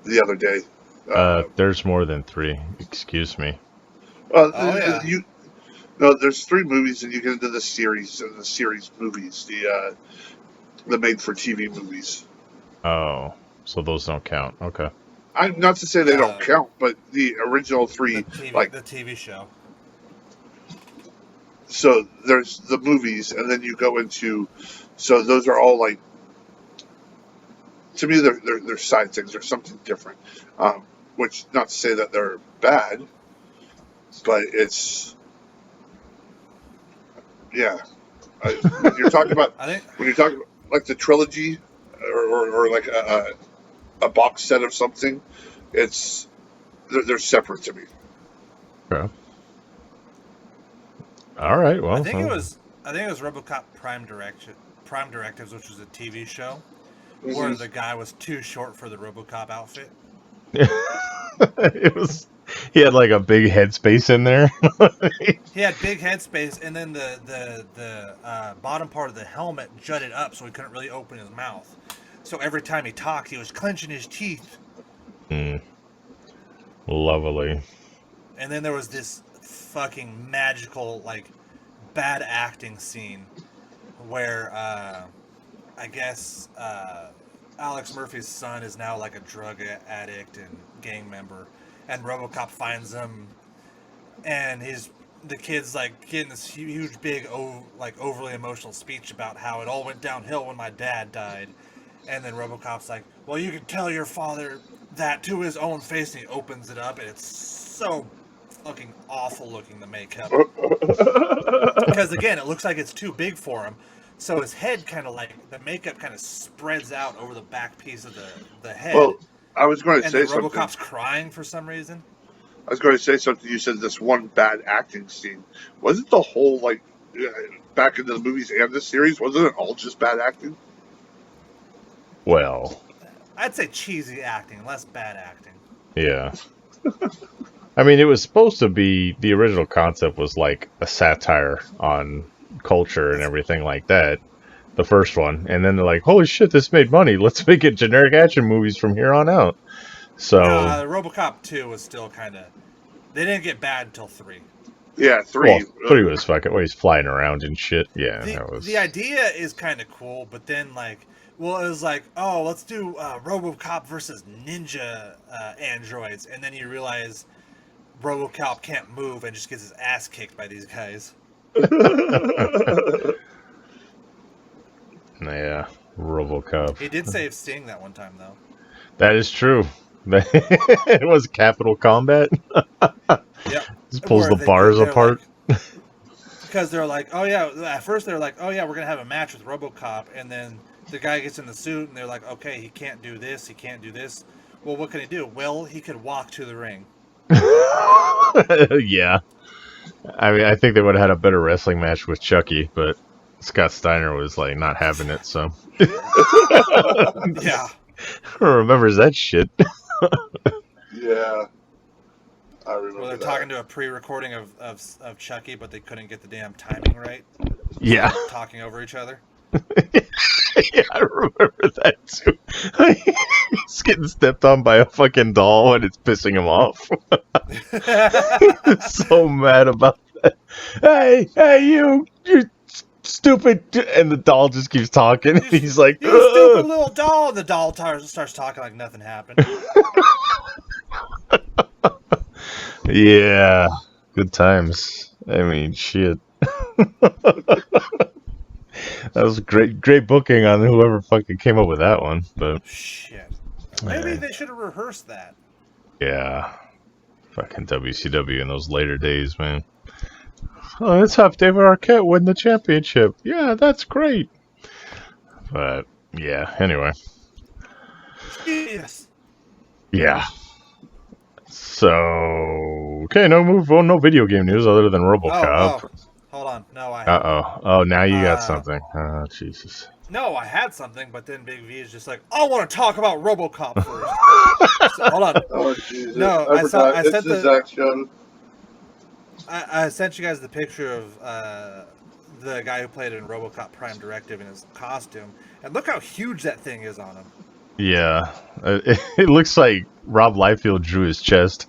the other day. There's more than 3. Excuse me. Yeah. No, there's 3 movies, and you get into the series and the series movies, the made-for-TV movies. Oh, so those don't count. Okay. I'm not to say they don't count, but the original 3, the TV show. So there's the movies, and then you go into. So those are all like. To me, they're side things. They're something different. Which not to say that they're bad, but it's. Yeah, when you're talking about like the trilogy, or like a box set of something, they're separate to me. Okay. All right. Well, I think it was RoboCop Prime Directives, which was a TV show where the guy was too short for the RoboCop outfit. It was. He had like a big headspace in there. He had big headspace, and then the bottom part of the helmet jutted up, so he couldn't really open his mouth. So every time he talked, he was clenching his teeth. Lovely. And then there was this fucking magical, like, bad acting scene where I guess Alex Murphy's son is now like a drug addict and gang member, and Robocop finds him, and the kid's like getting this huge, big, overly emotional speech about how it all went downhill when my dad died, and then Robocop's like, "Well, you can tell your father that to his own face," and he opens it up, and it's so fucking awful looking, the makeup, because again, it looks like it's too big for him. So his head kind of like, the makeup kind of spreads out over the back piece of the head. Well, I was going to say something. Robocop's crying for some reason. I was going to say something. You said this one bad acting scene. Wasn't the whole, like, back into the movies and the series, wasn't it all just bad acting? Well, I'd say cheesy acting, less bad acting. yeah. I mean, it was supposed to be, the original concept was like a satire on culture and everything like that, the first one, and then they're like, holy shit, this made money, let's make it generic action movies from here on out. So Robocop 2 was still kind of, they didn't get bad until 3. Yeah, 3. Well, 3 was fucking, well, he's flying around and shit. Yeah, the idea is kind of cool, but then like, well, it was like, oh, let's do Robocop versus ninja androids, and then you realize Robocop can't move and just gets his ass kicked by these guys. Yeah, Robocop. He did save Sting that one time, though. That is true. It was Capital Combat. Yep. Just pulls the bars apart. Like, because they're like, oh yeah, at first they're like, oh yeah, we're going to have a match with Robocop, and then the guy gets in the suit, and they're like, okay, he can't do this, he can't do this. Well, what can he do? Well, he could walk to the ring. Yeah. I mean, I think they would have had a better wrestling match with Chucky, but Scott Steiner was like not having it, so. Yeah. Who remembers that shit? Yeah. I remember. Well, they're talking to a pre-recording of Chucky, but they couldn't get the damn timing right. Yeah. So talking over each other. Yeah, I remember that too. He's getting stepped on by a fucking doll and it's pissing him off. So mad about that. Hey, you stupid. And the doll just keeps talking. He's like, you stupid little doll. And the doll starts talking like nothing happened. Yeah, good times. I mean, shit. That was great booking on whoever fucking came up with that one. But shit, maybe they should have rehearsed that. Yeah, fucking WCW in those later days, man. Oh, let's have David Arquette win the championship. Yeah, that's great. But yeah, anyway. Yes. Yeah. So okay, no video game news other than RoboCop. Oh. Hold on. No, I Oh, now you got something. Oh, Jesus. No, I had something, but then Big V is just like, I want to talk about RoboCop first. So, hold on. Oh, Jesus. No, I sent the Zack show. I sent you guys the picture of the guy who played in RoboCop Prime Directive in his costume, and look how huge that thing is on him. Yeah, it looks like Rob Liefeld drew his chest.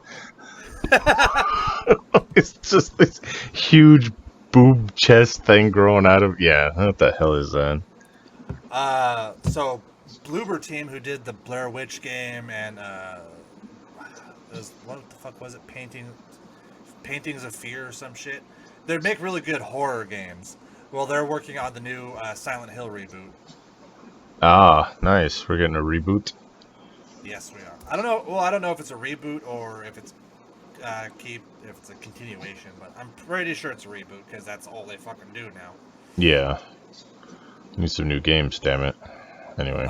It's just this huge boob chest thing growing out of. Yeah, what the hell is that? So Bloober Team, who did the Blair Witch game and what the fuck was it? Paintings of Fear or some shit. They make really good horror games. Well, they're working on the new Silent Hill reboot. Ah, nice. We're getting a reboot. Yes, we are. I don't know. Well, I don't know if it's a reboot or if it's if it's a continuation, but I'm pretty sure it's a reboot because that's all they fucking do now. Yeah. Need some new games, damn it. Anyway.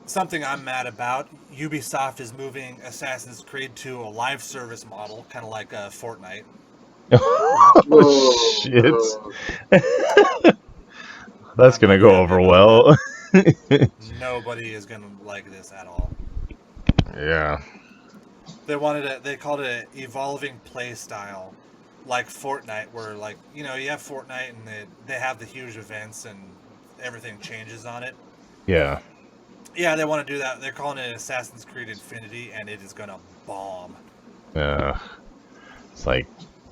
Something I'm mad about, Ubisoft is moving Assassin's Creed to a live service model, kind of like Fortnite. Oh, shit. That's going to go over well. Nobody is going to like this at all. Yeah. They called it an evolving play style, like Fortnite, where like you have Fortnite and they have the huge events and everything changes on it. Yeah. Yeah, they want to do that. They're calling it Assassin's Creed Infinity, and it is gonna bomb. It's like,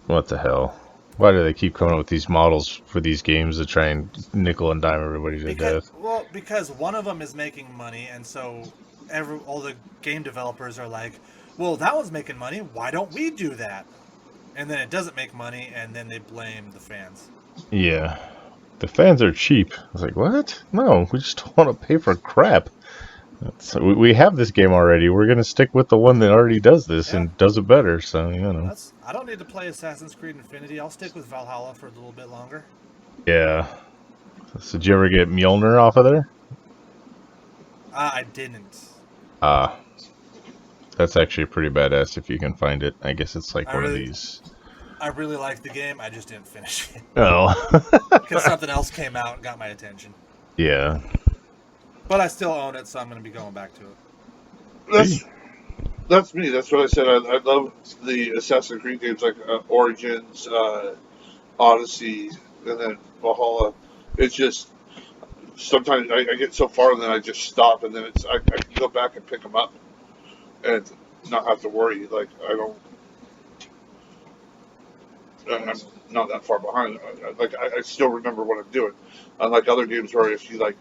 what the hell? Why do they keep coming up with these models for these games to try and nickel and dime everybody to death? Well, because one of them is making money, and so all the game developers are like, well, that one's making money. Why don't we do that? And then it doesn't make money, and then they blame the fans. Yeah. The fans are cheap. I was like, what? No, we just don't want to pay for crap. We have this game already. We're going to stick with the one that already does this and does it better, so, I don't need to play Assassin's Creed Infinity. I'll stick with Valhalla for a little bit longer. Yeah. So did you ever get Mjolnir off of there? I didn't. That's actually pretty badass if you can find it. I guess it's like one of these. I really liked the game. I just didn't finish it. Oh. Because something else came out and got my attention. Yeah. But I still own it, so I'm going to be going back to it. That's me. That's what I said. I love the Assassin's Creed games like Origins, Odyssey, and then Valhalla. It's just sometimes I get so far and then I just stop, and then I can go back and pick them up and not have to worry. Like I'm not that far behind. I still remember what I'm doing. Unlike other games where if you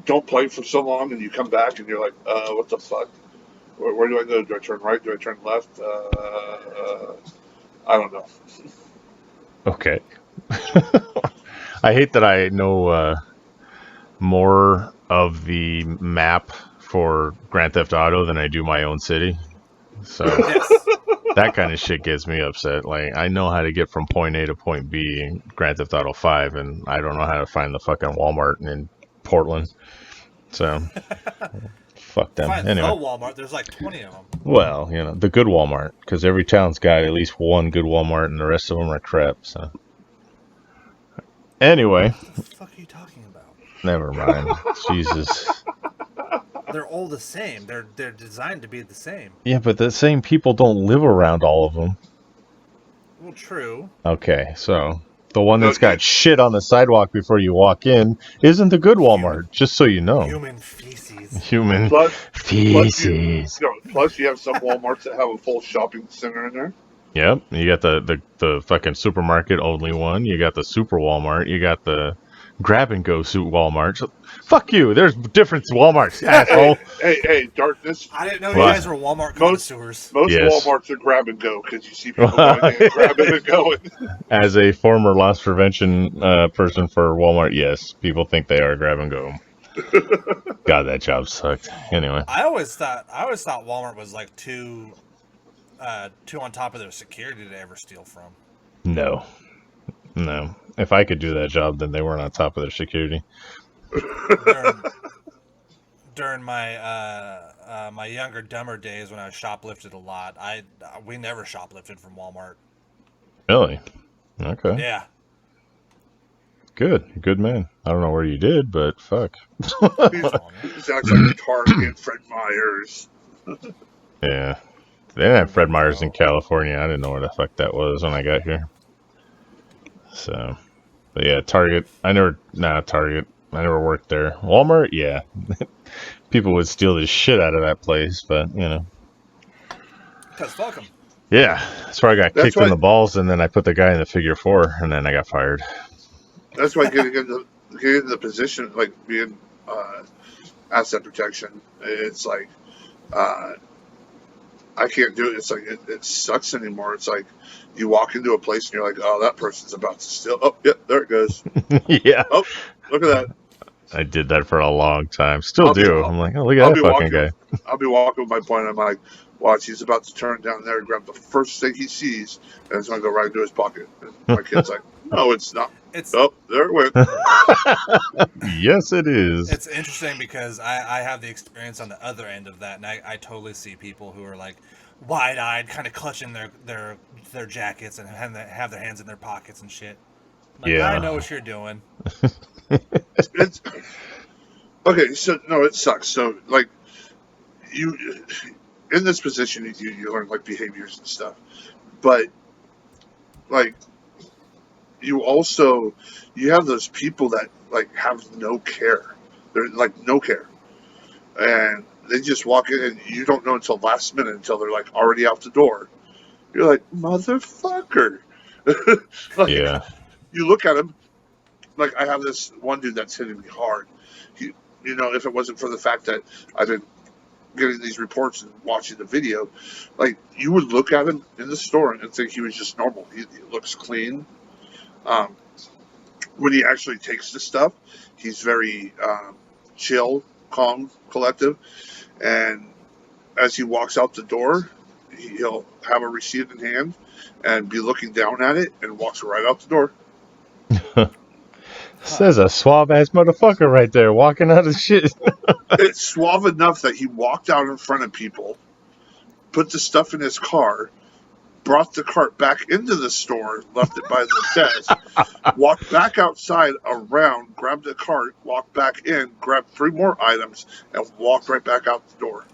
don't play for so long and you come back and you're like, what the fuck? Where do I go? Do I turn right? Do I turn left? I don't know. Okay. I hate that I know more of the map for Grand Theft Auto than I do my own city. So that kind of shit gets me upset. Like, I know how to get from point A to point B in Grand Theft Auto 5, and I don't know how to find the fucking Walmart in Portland. So, fuck them. Anyway. The Walmart, there's like 20 of them. Well, the good Walmart, because every town's got at least one good Walmart, and the rest of them are crap. So, anyway. What the fuck are you talking about? Never mind. Jesus. They're all the same. They're designed to be the same. Yeah, but the same people don't live around all of them. Well, true. Okay, so the one that's got shit on the sidewalk before you walk in isn't the good Walmart, just so you know. Human feces. Human feces. Plus, you have some Walmarts that have a full shopping center in there. Yep, you got the fucking supermarket only one. You got the super Walmart. You got the grab and go suit Walmart. So, fuck you. There's different Walmarts, asshole. Hey, darkness. I didn't know you guys were Walmart connoisseurs. Most Walmarts are grab and go because you see people going in, grabbing and going. As a former loss prevention person for Walmart, yes, people think they are grab and go. God, that job sucked. Anyway, I always thought Walmart was like too on top of their security to ever steal from. No. If I could do that job, then they weren't on top of their security. During my my younger, dumber days when I shoplifted a lot, we never shoplifted from Walmart. Really? Okay. Yeah. Good man. I don't know where you did, but fuck. Zack's like Target, Fred Meyer's. Yeah. They didn't have Fred Meyer's in California. I didn't know where the fuck that was when I got here. So, but yeah, Target. Target. I never worked there. Walmart, yeah. People would steal the shit out of that place, but, Because fuck them. Yeah, that's where I got kicked in the balls, and then I put the guy in the figure 4, and then I got fired. That's why getting into the position, like being asset protection, it's like, I can't do it. It's like, it sucks anymore. It's like, you walk into a place and you're like, oh, that person's about to steal. Oh, yep, there it goes. Yeah. Oh, look at that. I did that for a long time. Still do. I'm like, oh, look at that fucking guy. I'll be walking with my point. I'm like, watch, he's about to turn down there and grab the first thing he sees, and it's going to go right into his pocket. And my kid's like, no, it's not. Oh, there it went. Yes, it is. It's interesting because I have the experience on the other end of that, and I totally see people who are like wide-eyed, kind of clutching their jackets and have their hands in their pockets and shit. Like, yeah, I know what you're doing. Okay, so no, it sucks. So like, in this position, you learn like behaviors and stuff. But like you have those people that like have no care. They're like no care, and they just walk in, and you don't know until last minute until they're like already out the door. You're like, motherfucker. Like, Yeah. you look at him. Like, I have this one dude that's hitting me hard. If it wasn't for the fact that I've been getting these reports and watching the video, like, you would look at him in the store and think he was just normal. He looks clean. When he actually takes the stuff, he's very chill, calm, collective. And as he walks out the door, he'll have a receipt in hand and be looking down at it and walks right out the door. Says a suave ass motherfucker right there walking out of shit. It's suave enough that he walked out in front of people, put the stuff in his car, brought the cart back into the store, left it by the desk, walked back outside around, grabbed the cart, walked back in, grabbed 3 more items, and walked right back out the door.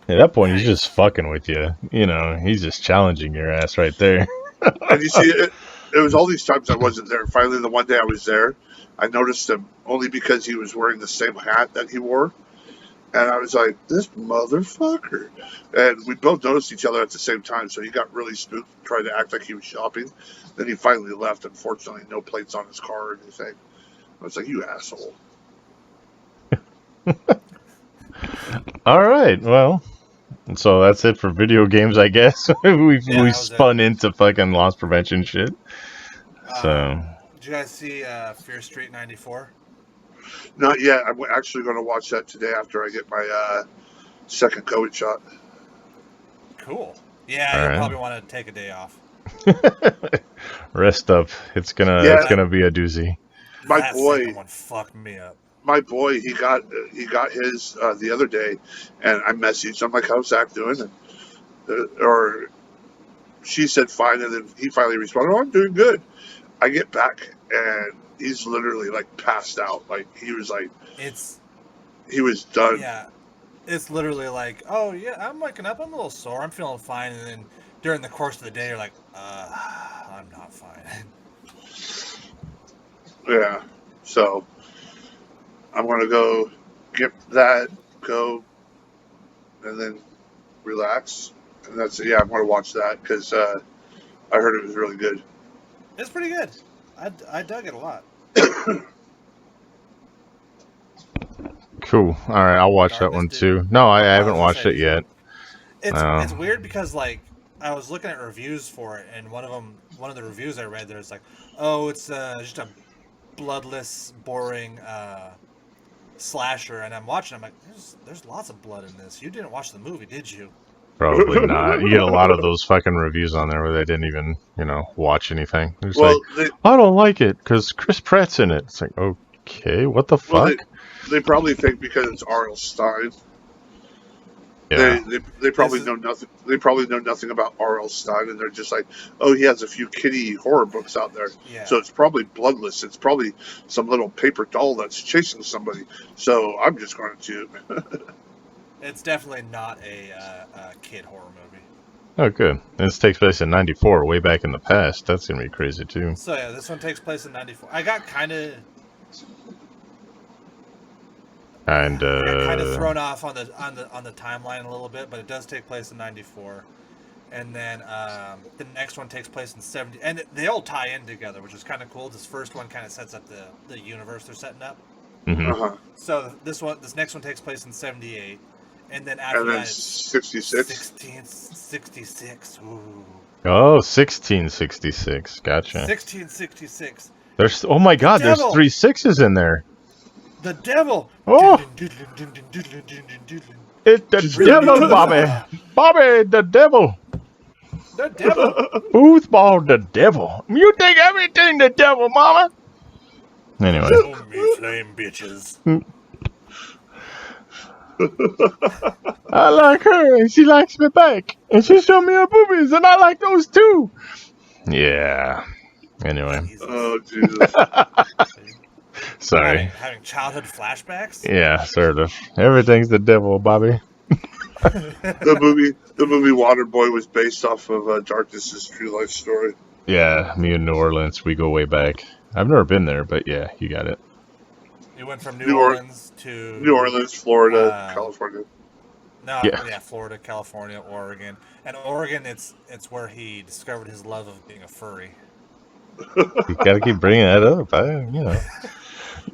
At that point, he's just fucking with you. He's just challenging your ass right there. And you see, it was all these times I wasn't there. Finally, the one day I was there, I noticed him only because he was wearing the same hat that he wore. And I was like, this motherfucker. And we both noticed each other at the same time, so he got really spooked, tried to act like he was shopping. Then he finally left. Unfortunately, no plates on his car or anything. I was like, you asshole. All right, well, so that's it for video games, I guess. we spun into fucking loss prevention shit. So, did you guys see Fear Street 94? Not yet. I'm actually going to watch that today after I get my second COVID shot. Cool. Yeah, you'll probably want to take a day off. Rest up. It's gonna be a doozy. My boy one fucked me up. My boy, he got his the other day, and I messaged him like, "How's Zack doing?" Or she said fine, and then he finally responded, "Oh, I'm doing good." I get back, and he's literally like passed out. Like he was done. Yeah, it's literally like, oh yeah, I'm waking up, I'm a little sore, I'm feeling fine, and then during the course of the day, you're like, I'm not fine. Yeah, so I'm gonna go get that, and then relax, and that's it. Yeah, I'm gonna watch that because I heard it was really good. It's pretty good. I dug it a lot. Cool. All right, I'll watch that one too. No, I haven't watched it yet. It's weird because like I was looking at reviews for it, and one of the reviews I read there's like, oh, it's just a bloodless, boring slasher, and I'm watching. I'm like, there's lots of blood in this. You didn't watch the movie, did you? Probably not. You get a lot of those fucking reviews on there where they didn't even, watch anything. They're just I don't like it because Chris Pratt's in it. It's like, okay, what the fuck? They probably think because it's R.L. Stine. Yeah. They probably know nothing. They probably know nothing about R.L. Stine, and they're just like, oh, he has a few kiddie horror books out there. Yeah. So it's probably bloodless. It's probably some little paper doll that's chasing somebody. So I'm just going to. It's definitely not a kid horror movie. Oh, good. And this takes place in '94, way back in the past. That's gonna be crazy too. So yeah, this one takes place in '94. I got kind of thrown off on the timeline a little bit, but it does take place in '94. And then the next one takes place in '70, and they all tie in together, which is kind of cool. This first one kind of sets up the universe they're setting up. Mm-hmm. Uh-huh. So this next one takes place in '78. And then after that, it's 66. 1666. Ooh. Oh, 1666. Gotcha. 1666. There's oh my god, there's 3 6s in there. The devil. Oh. It's the devil, Bobby. Bobby, the devil. The devil. Foosball, the devil. You think everything the devil, mama? Anyway. Show me flame, bitches. I like her, and she likes me back. And she showed me her boobies, and I like those too. Yeah. Anyway. Oh, Jesus. Sorry. Having childhood flashbacks? Yeah, sort of. Everything's the devil, Bobby. The movie Waterboy was based off of Darkness's true life story. Yeah, me in New Orleans, we go way back. I've never been there, but yeah, you got it. You went from New Orleans to New Orleans, Florida, California. No, Yeah. yeah, Florida, California, Oregon, and Oregon. It's where he discovered his love of being a furry. You gotta keep bringing that up.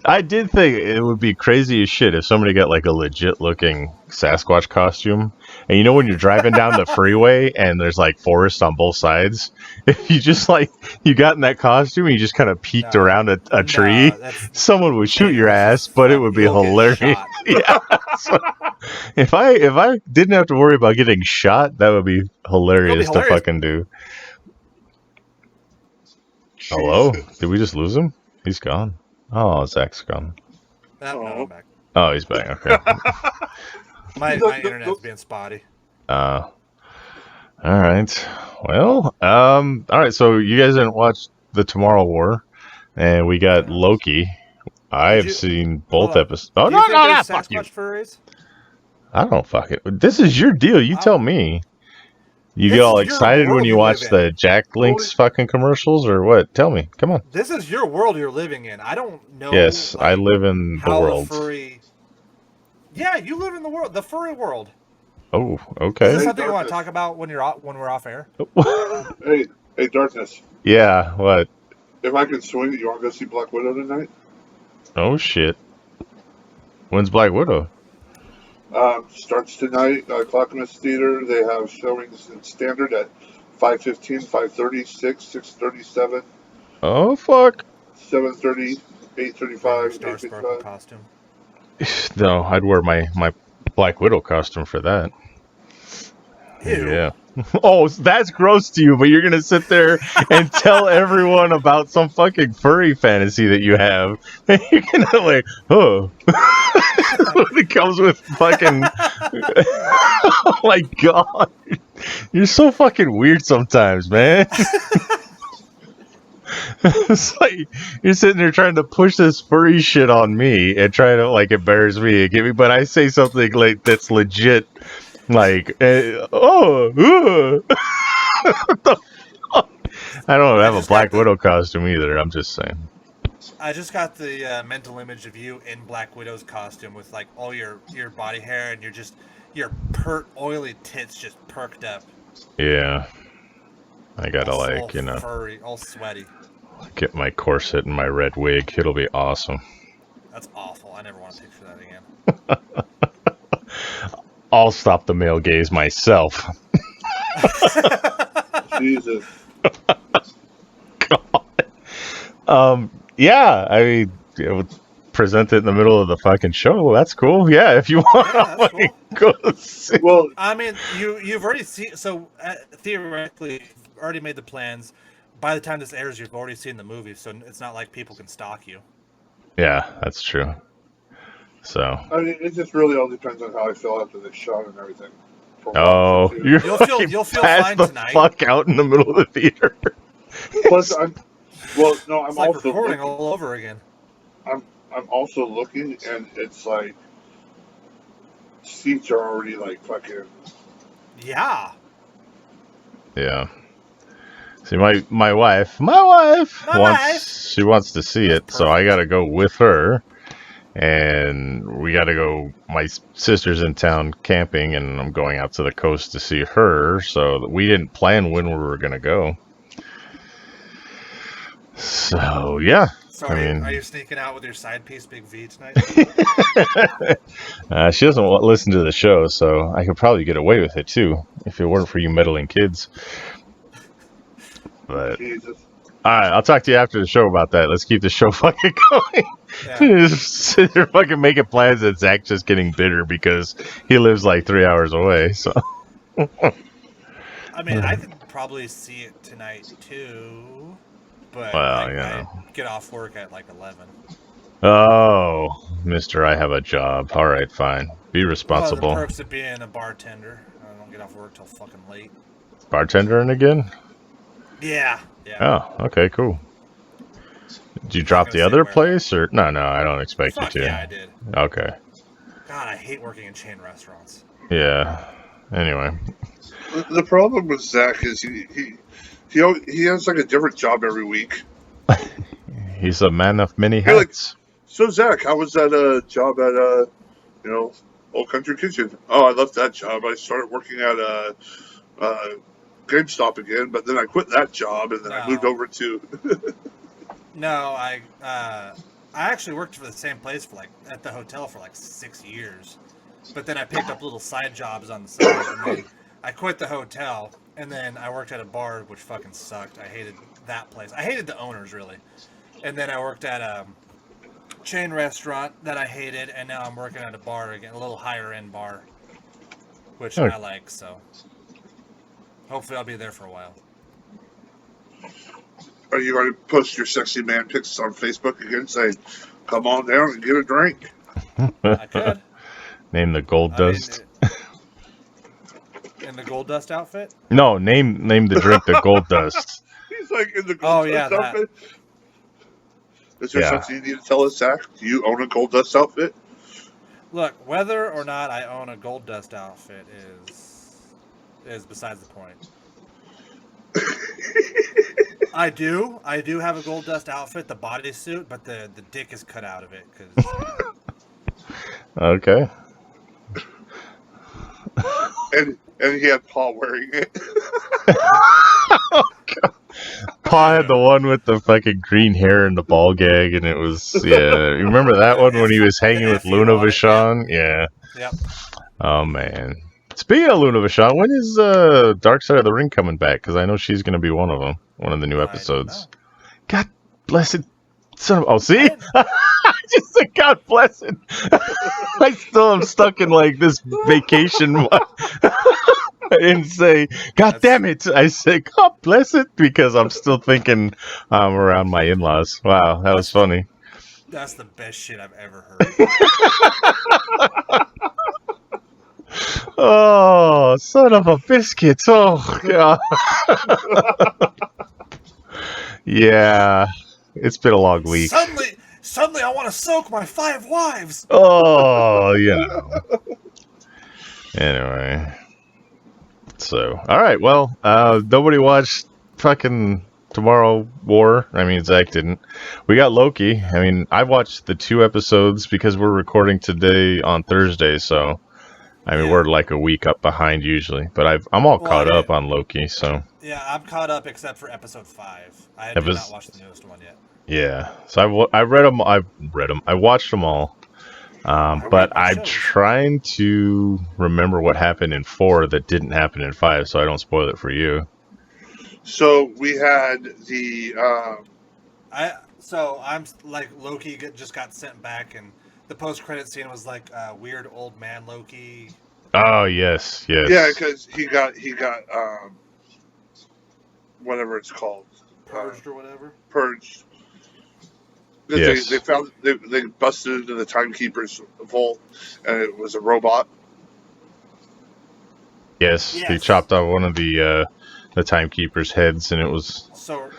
I did think it would be crazy as shit if somebody got like a legit looking Sasquatch costume. And you know when you're driving down the freeway and there's like forest on both sides, if you just like you got in that costume and you just kind of peeked around a tree, someone would shoot your ass, but it would be hilarious. Yeah. So, if I didn't have to worry about getting shot, that would be hilarious to fucking do. Jesus. Hello? Did we just lose him? He's gone. Oh, Zack's gone. No, I'm back. Oh, he's back. Okay. my internet's being spotty. All right. Well, all right. So you guys didn't watch the Tomorrow War, and we got Loki. I've seen both episodes. Oh no, fuck you. Furries? I don't fuck it. This is your deal. You tell me. You get all excited when you watch the Jack Link's fucking commercials, or what? Tell me. Come on. This is your world you're living in. I don't know. Yes, I live in the world. Yeah, you live in the world, the furry world. Oh, okay. Is this something you want to talk about when we're off air? Hey, Darkness. Yeah, what? If I can swing it, you want to go see Black Widow tonight? Oh shit. When's Black Widow? Starts tonight, Clackamas Theater. They have showings in standard at 5:15, 5:30, 6, 6:37. Oh fuck. 7:30, 8:35, Star Sparkle costume. No, I'd wear my Black Widow costume for that. Ew. Yeah. Oh, that's gross to you, but you're gonna sit there and tell everyone about some fucking furry fantasy that you have. And you're gonna like, oh. It comes with fucking. Oh my god. You're so fucking weird sometimes, man. It's like you're sitting there trying to push this furry shit on me and trying to like embarrass me and give me, but I say something like that's legit. Like, what the fuck? I don't have a Black Widow costume either. I'm just saying. I just got the mental image of you in Black Widow's costume with like all your body hair and your pert oily tits just perked up. Yeah, I gotta all furry, all sweaty. Get my corset and my red wig. It'll be awesome. That's awful. I never want to picture that again. I'll stop the male gaze myself. Jesus. God. Yeah, I mean, it would present it in the middle of the fucking show. That's cool. Yeah, if you want to go see. Well, I mean, you've already seen. So theoretically, you've already made the plans. By the time this airs, you've already seen the movie, so it's not like people can stalk you. Yeah, that's true. So. I mean, it just really all depends on how I feel after this shot and everything. Oh, you'll feel fine the tonight. Fuck out in the middle of the theater. Plus, I'm also recording all over again. I'm also looking, and it's like seats are already like fucking. Yeah. Yeah. See, my wife wants to see it, so I gotta go with her. And we got to go. My sister's in town camping, and I'm going out to the coast to see her. So we didn't plan when we were going to go. So yeah. So are you sneaking out with your side piece, Big V, tonight? She doesn't listen to the show, so I could probably get away with it too if it weren't for you meddling kids. But. Jesus. All right, I'll talk to you after the show about that. Let's keep the show fucking going. Yeah. Just sit there fucking making plans and Zack's just getting bitter because he lives like 3 hours away. So, I mean, I could probably see it tonight too, but I get off work at like 11. Oh, Mister, I have a job. All right, fine. Be responsible. The perks of being a bartender. I don't get off work till fucking late. Bartendering again? Yeah. Oh, okay, cool. Did you drop the other place, or no? I don't expect you to. Yeah, I did. Okay. God, I hate working in chain restaurants. Yeah. Anyway. The problem with Zack is he has like a different job every week. He's a man of many You're like, hats. so Zack, how was that job at Old Country Kitchen? Oh, I left that job. I started working at GameStop again, but then I quit that job and then I moved over to. No, I actually worked for the same place for at the hotel for 6 years, but then I picked up little side jobs on the side, and then I quit the hotel, and then I worked at a bar, which fucking sucked. I hated that place. I hated the owners really, and then I worked at a chain restaurant that I hated, and now I'm working at a bar again, a little higher end bar, which I like. So hopefully I'll be there for a while. Are you going to post your sexy man pics on Facebook again, saying, "Come on down and get a drink"? I could. Name the Gold Dust. In the Gold Dust outfit? No, name the drink the Gold Dust. He's like in the Gold Dust outfit. Is there something you need to tell us, Zach? Do you own a Gold Dust outfit? Look, whether or not I own a Gold Dust outfit is besides the point. I do have a Gold Dust outfit, the bodysuit, but the dick is cut out of it. Okay. And he had Paul wearing it. Oh, God. Paul had the one with the fucking green hair and the ball gag, and it was, you remember that one when he was hanging with Luna Vachon? Yeah. Yep. Oh, man. Speaking of Luna Vachon, when is Dark Side of the Ring coming back? Because I know she's going to be one of them, one of the new episodes. God bless it. Son of... Oh, see? I just said, God bless it. I still am stuck in, this vacation. I didn't say, God damn it. I said, God bless it, because I'm still thinking I'm around my in-laws. Wow, that was funny. That's the best shit I've ever heard. Oh, son of a biscuit. Oh, God. Yeah, it's been a long week. Suddenly I want to soak my 5 wives. Oh, Anyway. So, alright, well, nobody watched fucking Tomorrow War. I mean, Zack didn't. We got Loki. I mean, I watched the 2 episodes because we're recording today on Thursday, so I mean, we're a week up behind usually, but I'm all caught up on Loki, so. Yeah, I'm caught up except for episode 5. I did not watch the newest one yet. Yeah, so I watched them all. But I'm trying to remember what happened in 4 that didn't happen in 5, so I don't spoil it for you. So we had the. I'm Loki just got sent back, and the post-credit scene was weird old man Loki. Oh yes. Yeah, because he got whatever it's called, purged or whatever. Purged. Yes. They busted into the timekeeper's vault, and it was a robot. Yes. They chopped off one of the timekeeper's heads, and it was. So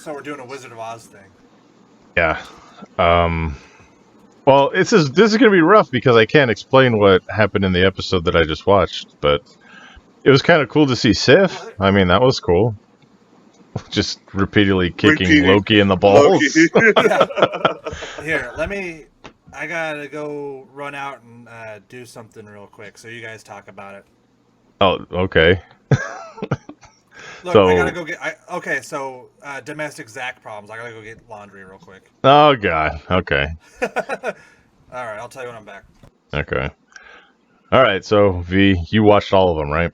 we're doing a Wizard of Oz thing. Yeah. Well, this is going to be rough because I can't explain what happened in the episode that I just watched, but it was kind of cool to see Sif. I mean, that was cool. Just repeatedly kicking Loki in the balls. Here, I gotta go run out and do something real quick, so you guys talk about it. Oh, okay. Look, I gotta go get. So domestic Zack problems. I gotta go get laundry real quick. Oh God. Okay. All right, I'll tell you when I'm back. Okay. All right. So V, you watched all of them, right?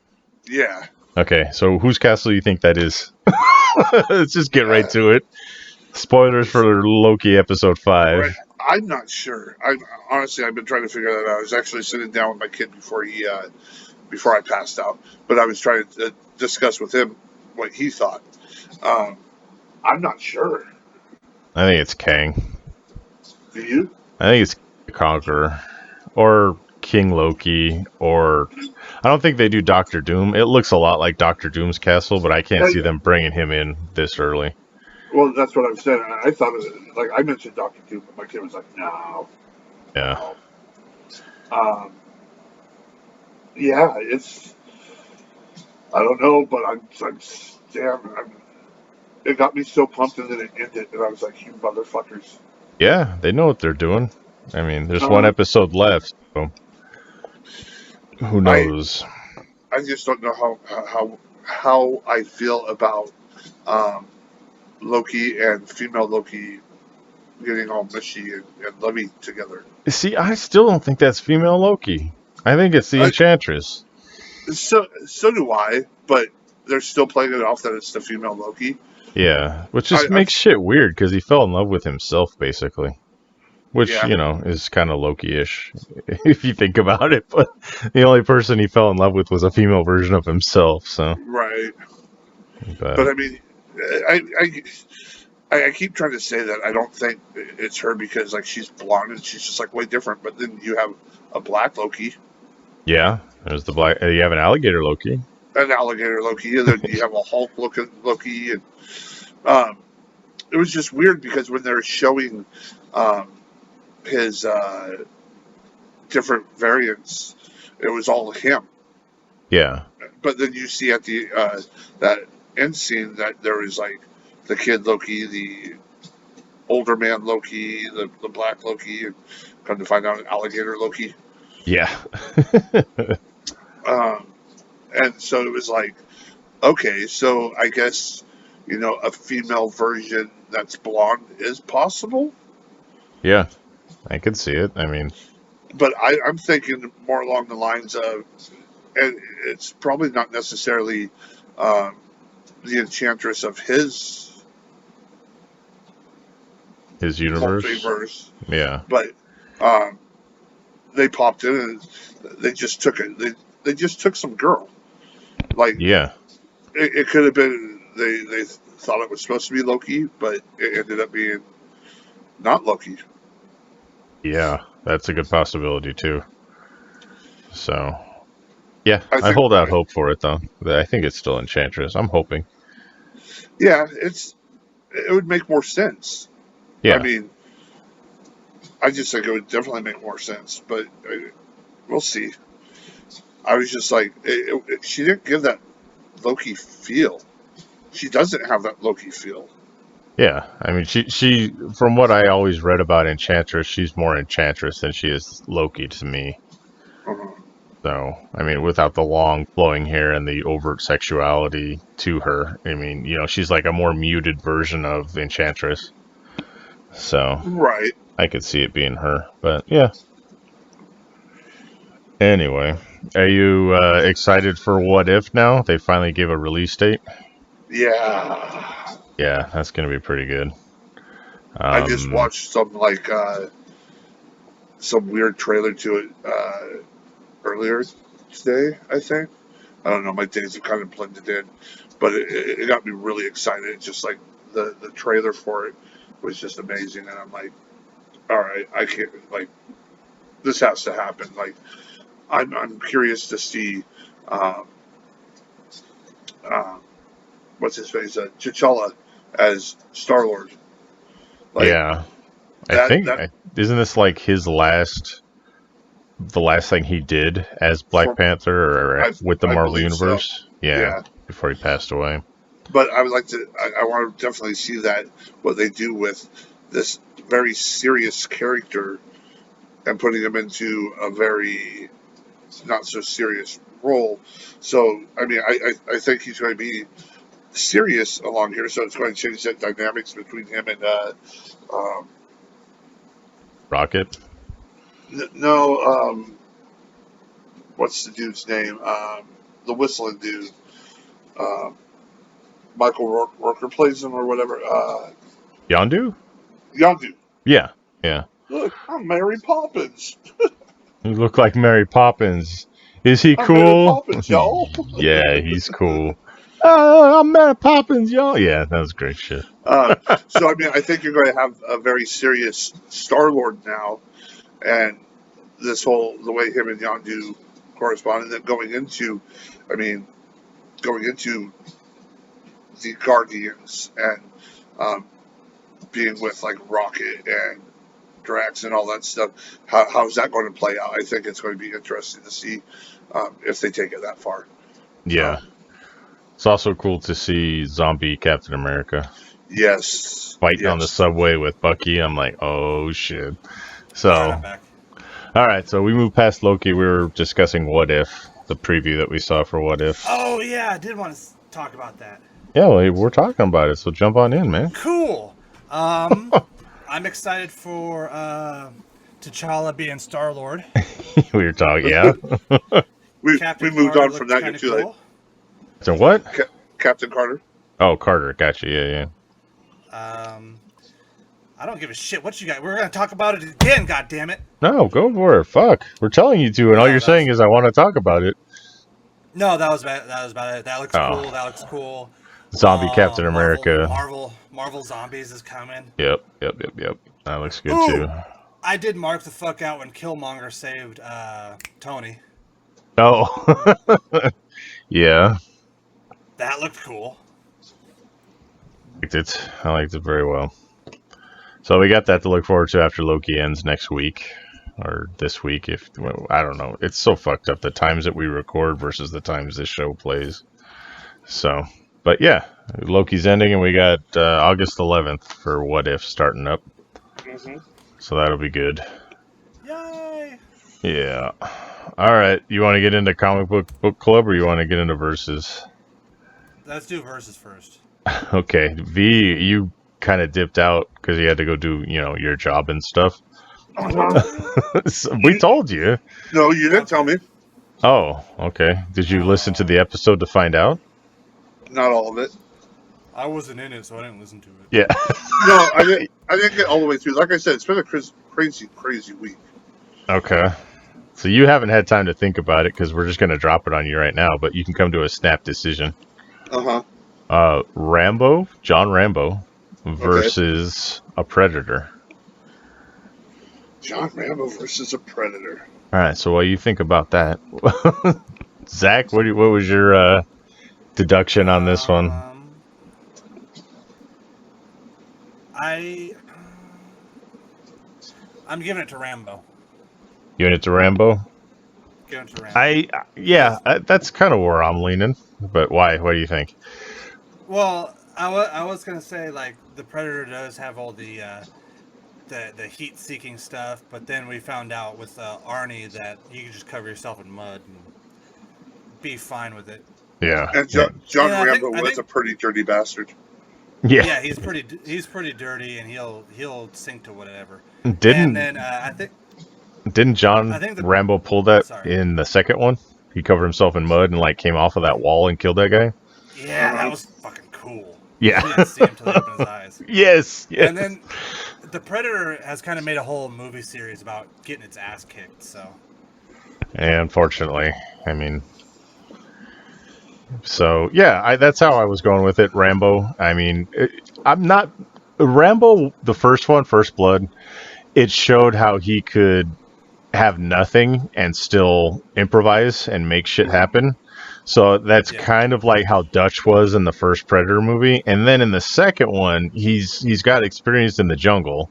Yeah. Okay. So whose castle do you think that is? Let's just get right to it. Spoilers for Loki episode 5. Right. I'm not sure. Honestly, I've been trying to figure that out. I was actually sitting down with my kid before I passed out, but I was trying to discuss with him what he thought. I'm not sure. I think it's Kang. Do you? I think it's Conqueror or King Loki, or I don't think they do Doctor Doom. It looks a lot like Doctor Doom's castle, but I can't see them bringing him in this early. Well, that's what I'm saying. I thought it was, I mentioned Doctor Doom, but my kid was like, no. Yeah. Yeah, I don't know, but it got me so pumped, and then it ended, and I was like, you motherfuckers. Yeah, they know what they're doing. I mean, there's one Uh, episode left, so who I knows? I just don't know how I feel about um, Loki and female Loki getting all mushy and lovey together. See, I still don't think that's female Loki. I think it's the I, Enchantress. so do I, but they're still playing it off that it's the female Loki. Yeah, which I, just I'm makes shit weird because he fell in love with himself, basically. Which, yeah, you know, is kind of Loki-ish, if you think about it. But the only person he fell in love with was a female version of himself, so. right. But But, I mean, I keep trying to say that I don't think it's her because like she's blonde and she's just like way different. But then you have a black Loki, yeah, there's the black... You have an alligator Loki. an alligator Loki, and then you have a Hulk looking Loki, and um, it was just weird because when they're showing um, his different variants, it was all him. Yeah, But then you see at the that end scene that there was like the kid Loki, the older man Loki, the black Loki, and come to find out an alligator Loki. yeah. Um, and so it was like, okay, so I guess a female version that's blonde is possible. Yeah, I can see it. I mean, But I'm thinking more along the lines of, and it's probably not necessarily um, the enchantress of his universe. multiverse, Yeah. but um, they popped in and they just took it. They just took some girl. Like Yeah. it could have been they thought it was supposed to be Loki, but it ended up being not Loki. Yeah, that's a good possibility, too. So, yeah, I I think, hold out hope for it, though. I think it's still Enchantress. I'm hoping. yeah, it would make more sense. I Yeah. mean, I just think it would definitely make more sense, but we'll see. I was just like, she didn't give that Loki feel. She doesn't have that Loki feel. Yeah, I mean, she, from what I always read about Enchantress, she's more Enchantress than she is Loki to me. Uh-huh. So, I mean, without the long flowing hair and the overt sexuality to her, I mean, she's like a more muted version of Enchantress. So, Right. I could see it being her. But, yeah. Anyway, are you excited for What If now? They finally gave a release date? Yeah. Yeah, that's going to be pretty good. I just watched some weird trailer to it earlier today, I think. I don't know, my days have kind of blended in, but it got me really excited. Just like the trailer for it was just amazing, and I'm like, all right, I can't, like, this has to happen. Like, I'm curious to see um, um, what's his face, T'Challa as Star Lord. Like Yeah, I that think, that isn't this like the last thing he did as Black for Panther or with the I Marvel believe so. Universe? Yeah, Yeah, before he passed away. but I would like to. I want to definitely see that what they do with this very serious character and putting him into a very not so serious role. So I mean, I think he's going to be serious along here. So it's going to change that dynamics between him and um, Rocket? no, what's the dude's name? The whistling dude. Um, Michael Rooker plays him or whatever. Yondu? Yondu. Yeah, yeah. Look, I'm Mary Poppins. You look like Mary Poppins. Is he I'm Mary cool? Poppins, y'all. Yeah, he's cool. I'm Mary Poppins, y'all. Yeah, that was great shit. So I mean, I think you're going to have a very serious Star Lord now, and the way him and Yondu correspond, and then going into the Guardians and um, being with like Rocket and Drax and all that stuff. How's that going to play out? I think it's going to be interesting to see if they take it that far. Yeah. It's also cool to see zombie Captain America Yes. fighting on the subway with Bucky. I'm like, oh shit. So, All right, I'm back. all right, so we moved past Loki. We were discussing What If, the preview that we saw for What If. Oh yeah, I did want to talk about that. Yeah, well, we're talking about it, so jump on in, man. Cool. I'm excited for T'Challa being Star-Lord. We were talking, yeah. We Captain moved Carter on from that. You're looked too kinda late. So what? Captain Carter. Oh, Carter. Gotcha. Yeah. I don't give a shit what you got. We're gonna talk about it again. God damn it! No, go for it. Fuck. We're telling you to, and all No, you're saying is I want to talk about it. No, that was about it. That looks cool. That looks cool. Zombie Captain America. Marvel Zombies is coming. Yep. That looks good too. I did mark the fuck out when Killmonger saved Tony. Oh. Yeah. That looked cool. I liked it very well. So we got that to look forward to after Loki ends next week. Or this week, I don't know. It's so fucked up, the times that we record versus the times this show plays. So, but yeah, Loki's ending, and we got August 11th for What If starting up. Mm-hmm. So that'll be good. Yay! Yeah. All right. You want to get into comic book club, or you want to get into verses? Let's do verses first. Okay. V, you kind of dipped out because you had to go do, your job and stuff. So we told you. No, you didn't tell me. Oh, okay. Did you listen to the episode to find out? Not all of it. I wasn't in it, so I didn't listen to it. Yeah. No, I didn't get all the way through. Like I said, it's been a crazy week. Okay. So you haven't had time to think about it because we're just going to drop it on you right now, but you can come to a snap decision. Rambo, John Rambo, versus a Predator. John Rambo versus a Predator. All right, so what do you think about that? Zach, what was your deduction on this one? I'm giving it to Rambo. Giving it to Rambo? Giving it to Rambo. That's kind of where I'm leaning. But why? What do you think? Well, I was gonna say like the Predator does have all the heat-seeking stuff, but then we found out with Arnie that you can just cover yourself in mud and be fine with it. Yeah. And John Rambo was a pretty dirty bastard. Yeah, he's pretty dirty, and he'll sink to whatever. Didn't John Rambo pull that in the second one? He covered himself in mud and like came off of that wall and killed that guy. Yeah, that was fucking cool. Yeah, you didn't see him till he opened his eyes. Yes. And then the Predator has kind of made a whole movie series about getting its ass kicked. So. And unfortunately, I mean. So, yeah, that's how I was going with it, Rambo. I mean, I'm not... Rambo, the first one, First Blood, it showed how he could have nothing and still improvise and make shit happen. So that's kind of like how Dutch was in the first Predator movie. And then in the second one, he's got experience in the jungle.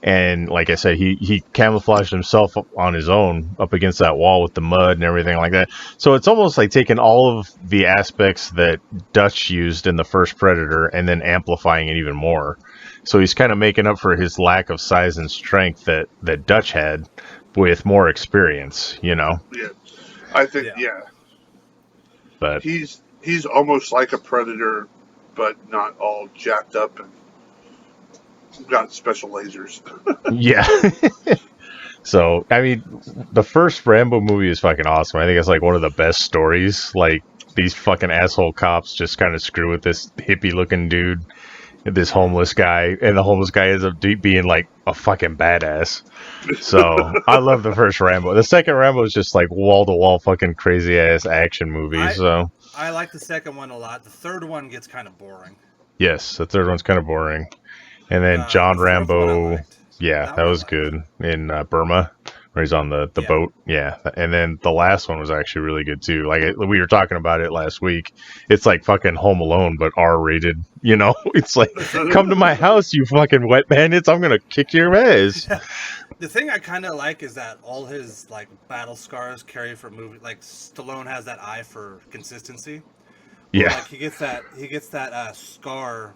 And like I said, he camouflaged himself on his own up against that wall with the mud and everything like that. So it's almost like taking all of the aspects that Dutch used in the first Predator and then amplifying it even more. So he's kind of making up for his lack of size and strength that Dutch had with more experience, Yeah, I think, But he's almost like a Predator, but not all jacked up and got special lasers. Yeah. So, I mean, the first Rambo movie is fucking awesome. I think it's like one of the best stories. Like, these fucking asshole cops just kind of screw with this hippie looking dude, this homeless guy, and the homeless guy ends up being like a fucking badass. So, I love the first Rambo. The second Rambo is just like wall to wall fucking crazy ass action movie. I like the second one a lot. The third one gets kind of boring. Yes, the third one's kind of boring. And then John Rambo, that was good in Burma, where he's on the boat. Yeah, and then the last one was actually really good too. Like we were talking about it last week. It's like fucking Home Alone, but R-rated. You know, it's like, come to my house, you fucking wet bandits! I'm gonna kick your ass. The thing I kind of like is that all his like battle scars carry from movie. Like Stallone has that eye for consistency. Yeah, like he gets that scar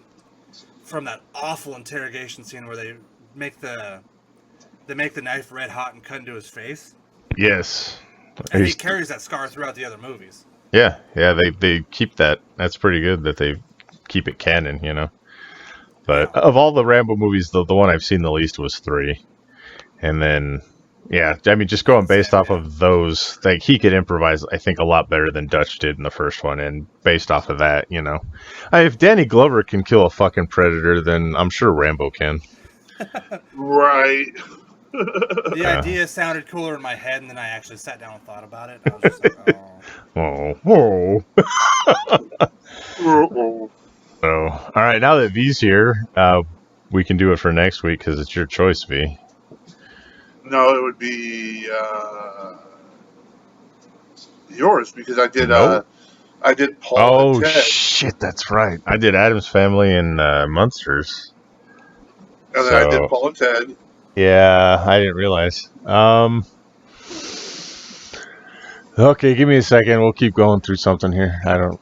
from that awful interrogation scene where they make the knife red hot and cut into his face. Yes, and he carries that scar throughout the other movies. Yeah, they keep that. That's pretty good that they keep it canon, you know. But of all the Rambo movies, the one I've seen the least was 3. And then, yeah, I mean, just going based off of those, like, he could improvise, I think, a lot better than Dutch did in the first one. And based off of that, you know, if Danny Glover can kill a fucking predator, then I'm sure Rambo can. Right. The idea sounded cooler in my head, and then I actually sat down and thought about it. I was just like, oh. So, all right, now that V's here, we can do it for next week because it's your choice, V. No, it would be yours because I did. Nope. I did Paul. And Ted. Shit, that's right. I did Addams Family and Munsters. And then I did Paul and Ted. Yeah, I didn't realize. Okay, give me a second. We'll keep going through something here. I don't.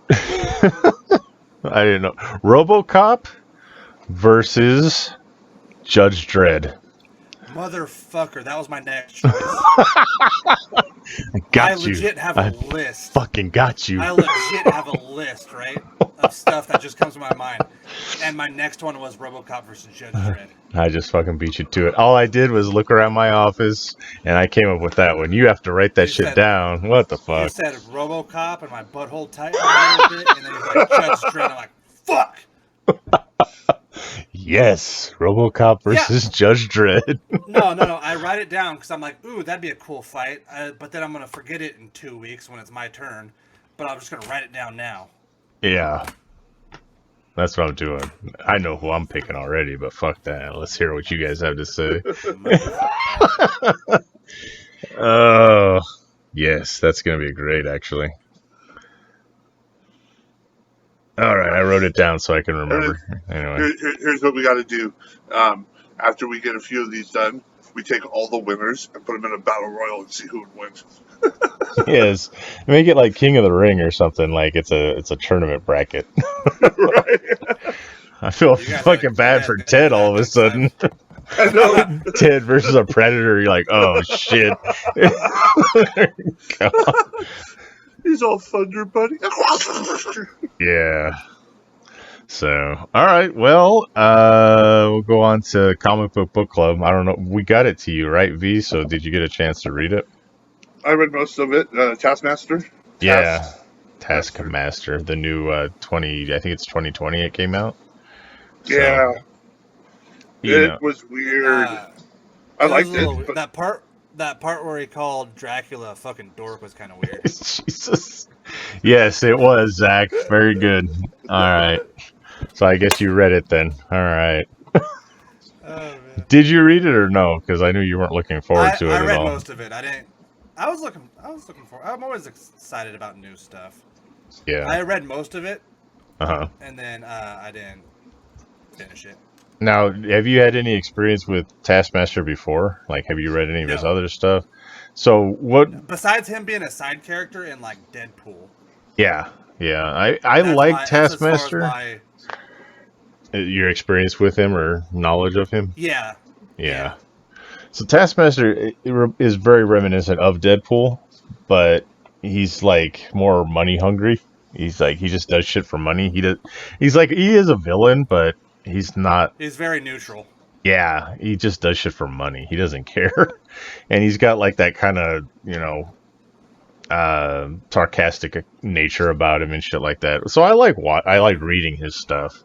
I didn't know. RoboCop versus Judge Dredd. Motherfucker, that was my next choice. I legit have a list. Fucking got you. I legit have a list, right, of stuff that just comes to my mind. And my next one was RoboCop versus Judge Dredd. I just fucking beat you to it. All I did was look around my office, and I came up with that one. You have to write that shit down. What the fuck? You said RoboCop, and my butthole tightened a little bit, and then he's like, Judge Dredd. I'm like, fuck! Yes, RoboCop versus Judge Dredd. No. I write it down because I'm like, ooh, that'd be a cool fight. But then I'm going to forget it in 2 weeks when it's my turn. But I'm just going to write it down now. Yeah. That's what I'm doing. I know who I'm picking already, but fuck that. Let's hear what you guys have to say. Oh, yes, that's going to be great, actually. All right, I wrote it down so I can remember. Anyway, here's what we got to do. After we get a few of these done, we take all the winners and put them in a battle royal and see who would win. Yes, make it like King of the Ring or something. Like it's a tournament bracket. Right. I feel fucking bad for Ted all of a sudden. I know. Ted versus a predator. You're like, oh shit. He's all Thunder Buddy. Yeah. So, all right. Well, we'll go on to Comic Book Club. I don't know. We got it to you, right, V? So, did you get a chance to read it? I read most of it. Taskmaster. Yeah. Taskmaster. The new I think it's 2020 it came out. So, yeah. It was weird. I liked it. But... That part where he called Dracula a fucking dork was kind of weird. Jesus. Yes, it was, Zack. Very good. All right. So I guess you read it then. All right. Oh, man. Did you read it or no? Because I knew you weren't looking forward to it at all. I read most of it. I didn't. I was looking for. I'm always excited about new stuff. Yeah. I read most of it. Uh-huh. And then I didn't finish it. Now, have you had any experience with Taskmaster before? Like, have you read any of his other stuff? So, what... Besides him being a side character in, like, Deadpool. Yeah. I like Taskmaster. Your experience with him or knowledge of him? Yeah. So, Taskmaster is very reminiscent of Deadpool, but he's, like, more money hungry. He's, like, he just does shit for money. He is a villain, but... He's not... He's very neutral. Yeah, he just does shit for money. He doesn't care. And he's got, like, that kind of, sarcastic nature about him and shit like that. So I like reading his stuff.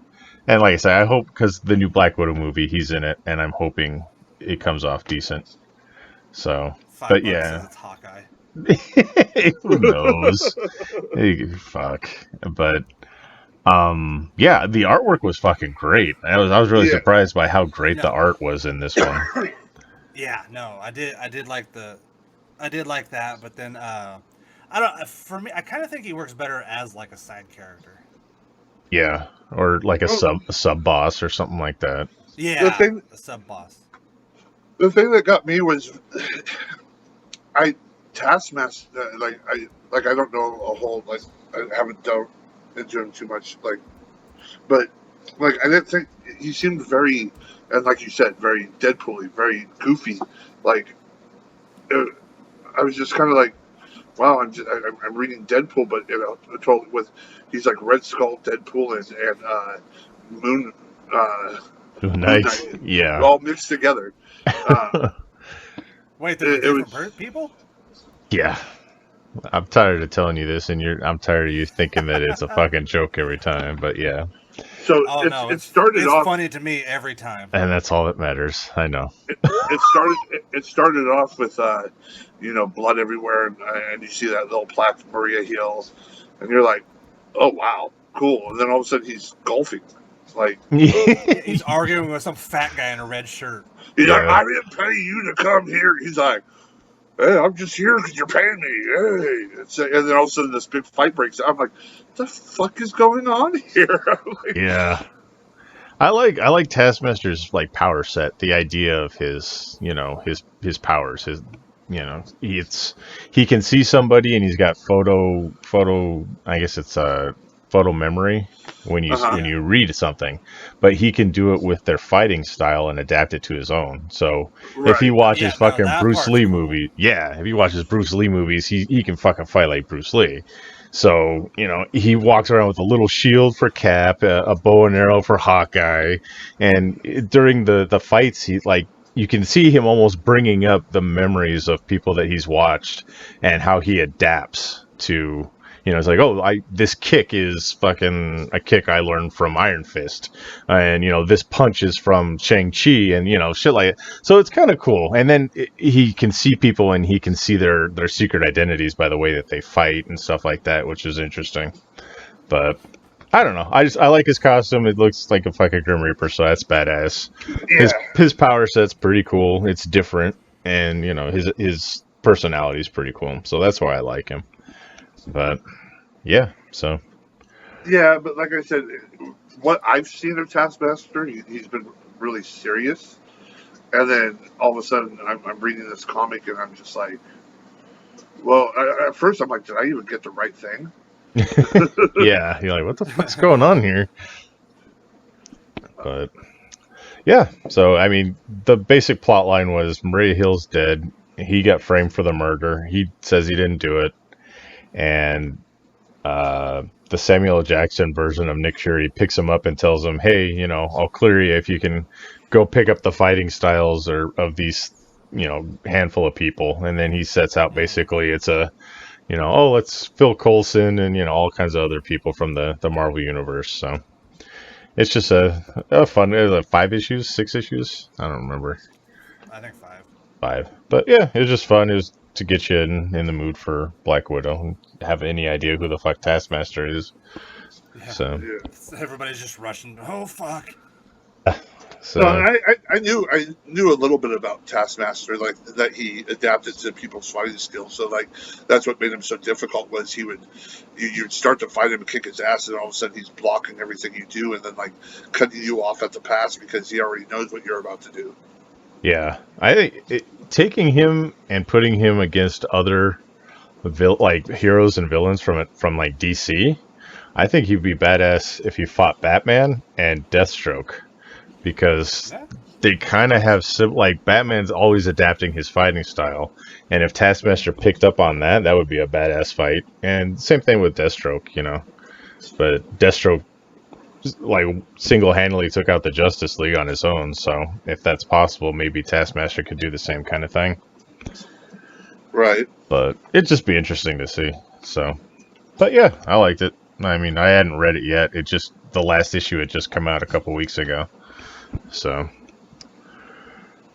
And like I say, I hope, because the new Black Widow movie, he's in it, and I'm hoping it comes off decent. So, but yeah. It's Hawkeye. Who knows? Fuck. But... yeah, the artwork was fucking great. I was really surprised by how great the art was in this one. Yeah, no, I did like that, but then I don't. For me, I kind of think he works better as like a side character. Yeah, or like a Well, sub boss or something like that. the Yeah, thing a sub boss. the thing that got me was I Taskmaster I don't know a whole like I haven't dove into him too much but like I didn't think he seemed very and like you said very Deadpool-y, very goofy like uh, I was just kind of like wow I'm reading Deadpool but totally with he's like Red Skull Deadpool and Moon uh, Moon Nice. Knight Yeah. all mixed together. Uh, Wait, they're it different was people? Yeah. I'm tired of telling you this, and I'm tired of you thinking that it's a fucking joke every time. But yeah, so Oh no, it started it's off funny to me every time. and that's all that matters. I know. it, it started off with blood everywhere and you see that little plaque from Maria Hill and you're like oh wow cool and then all of a sudden he's golfing like Yeah, he's arguing with some fat guy in a red shirt. he's like Yeah. I didn't pay you to come here he's like hey I'm just here because you're paying me and then all of a sudden this big fight breaks out I'm like what the fuck is going on here like, Yeah. I like Taskmaster's like power set. The idea of his his powers. His he can see somebody and he's got photo. I guess it's photo memory uh-huh when Yeah. you read something, but he can do it with their fighting style and adapt it to his own. So if he right watches Yeah, no, fucking that Bruce part's Lee cool. movie, yeah, if he watches Bruce Lee movies, he can fucking fight like Bruce Lee. So, he walks around with a little shield for Cap, a bow and arrow for Hawkeye, and during the fights, he like you can see him almost bringing up the memories of people that he's watched and how he adapts to. It's like, oh, this kick is fucking a kick I learned from Iron Fist, and this punch is from Shang-Chi, and shit like it. So it's kind of cool. And then he can see people, and he can see their secret identities by the way that they fight and stuff like that, which is interesting. But I don't know. I like his costume. It looks like a fucking Grim Reaper, so that's badass. yeah His power set's pretty cool. It's different, and his personality's pretty cool. So that's why I like him. But yeah, so Yeah, but like I said, what I've seen of Taskmaster, he's been really serious. And then all of a sudden, I'm reading this comic, and I'm just like, well, at first I'm like, did I even get the right thing? yeah, you're like, what the fuck's going on here? But yeah, so I mean, the basic plot line was Maria Hill's dead. He got framed for the murder. He says he didn't do it, and the Samuel L. Jackson version of Nick Fury picks him up and tells him, "Hey, I'll clear you if you can go pick up the fighting styles or of these, handful of people." And then he sets out basically it's a, oh, let's Phil Coulson and all kinds of other people from the Marvel universe. So it's just a fun. It was like 5 issues, 6 issues. I don't remember. I think 5. 5, but yeah, it was just fun. It was to get you in the mood for Black Widow and have any idea who the fuck Taskmaster is. Yeah. So, Yeah. Everybody's just rushing. Oh fuck. so No, I knew a little bit about Taskmaster, like that he adapted to people's fighting skills. So like that's what made him so difficult was you'd start to fight him and kick his ass, and all of a sudden he's blocking everything you do, and then like cutting you off at the pass because he already knows what you're about to do. yeah, I think taking him and putting him against other like heroes and villains from like DC, I think he'd be badass if he fought Batman and Deathstroke, because Yeah. they kind of have like Batman's always adapting his fighting style, and if Taskmaster picked up on that, that would be a badass fight. And same thing with Deathstroke, but Deathstroke like single-handedly took out the Justice League on his own. So if that's possible, maybe Taskmaster could do the same kind of thing. Right. But it'd just be interesting to see. So, but yeah, I liked it. I mean, I hadn't read it yet. The last issue had just come out a couple weeks ago. So,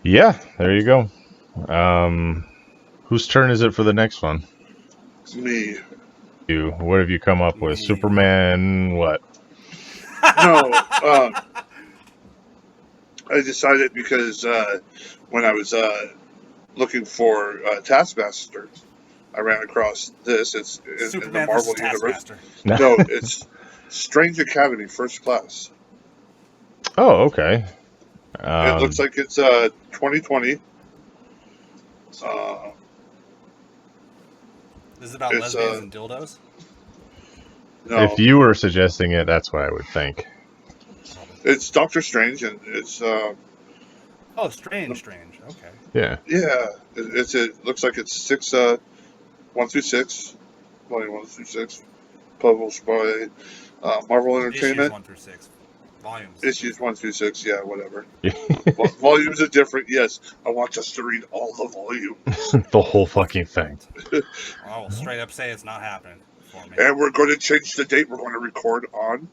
yeah, there you go. Whose turn is it for the next one? It's me. What have you come up with? Me. Superman, what? No, I decided because when I was looking for Taskmaster, I ran across this. It's in the Superman Marvel versus universe. Taskmaster. No, it's Strange Academy First Class. Oh, okay. It looks like it's 2020. Is it about It's, lesbians and dildos? No, if you were suggesting it, that's what I would think. it's Doctor Strange, and it's Oh, strange. Okay. Yeah. yeah, it looks like it's 1 through 6, volume 1 through 6, published by Marvel Issues Entertainment. 1 through 6. Volumes. Issues 1 through 6, yeah, whatever. Volumes are different. Yes, I want us to read all the volumes. The whole fucking thing. I will straight up say it's not happening for me. And we're going to change the date. We're going to record on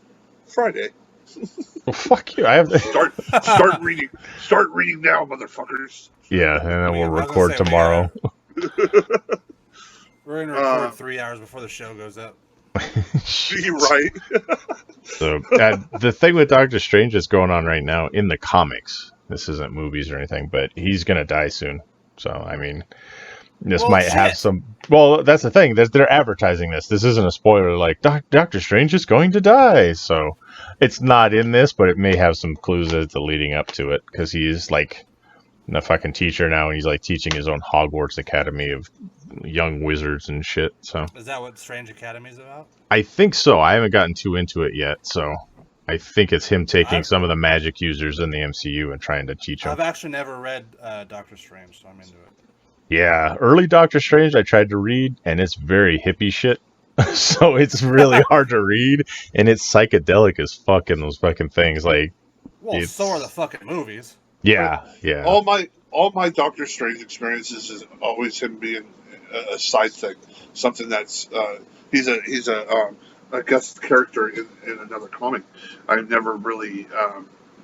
Friday. Well, fuck you. I have to... Start reading. Start reading now, motherfuckers. Yeah, and then we'll I was gonna record say, tomorrow. We're going to record 3 hours before the show goes up. You're right. So the thing with Doctor Strange that's going on right now in the comics, this isn't movies or anything, but he's gonna die soon. So I mean, this might have some. Well, that's the thing. They're advertising this. This isn't a spoiler. Like Doctor Strange is going to die. So it's not in this, but it may have some clues as to leading up to it because he's like a fucking teacher now, and he's like teaching his own Hogwarts Academy of young wizards and shit. So is that what Strange Academy is about? I think so. I haven't gotten too into it yet, so I think it's him taking some of the magic users in the MCU and trying to teach them. I've actually never read Doctor Strange, so I'm into it. Yeah, early Doctor Strange I tried to read, and it's very hippie shit. So it's really hard to read, and it's psychedelic as fuck in those fucking things. Like, well, so are the fucking movies. Yeah. All my Doctor Strange experiences is always him being a side thing, something that's he's a guest character in another comic. I've never really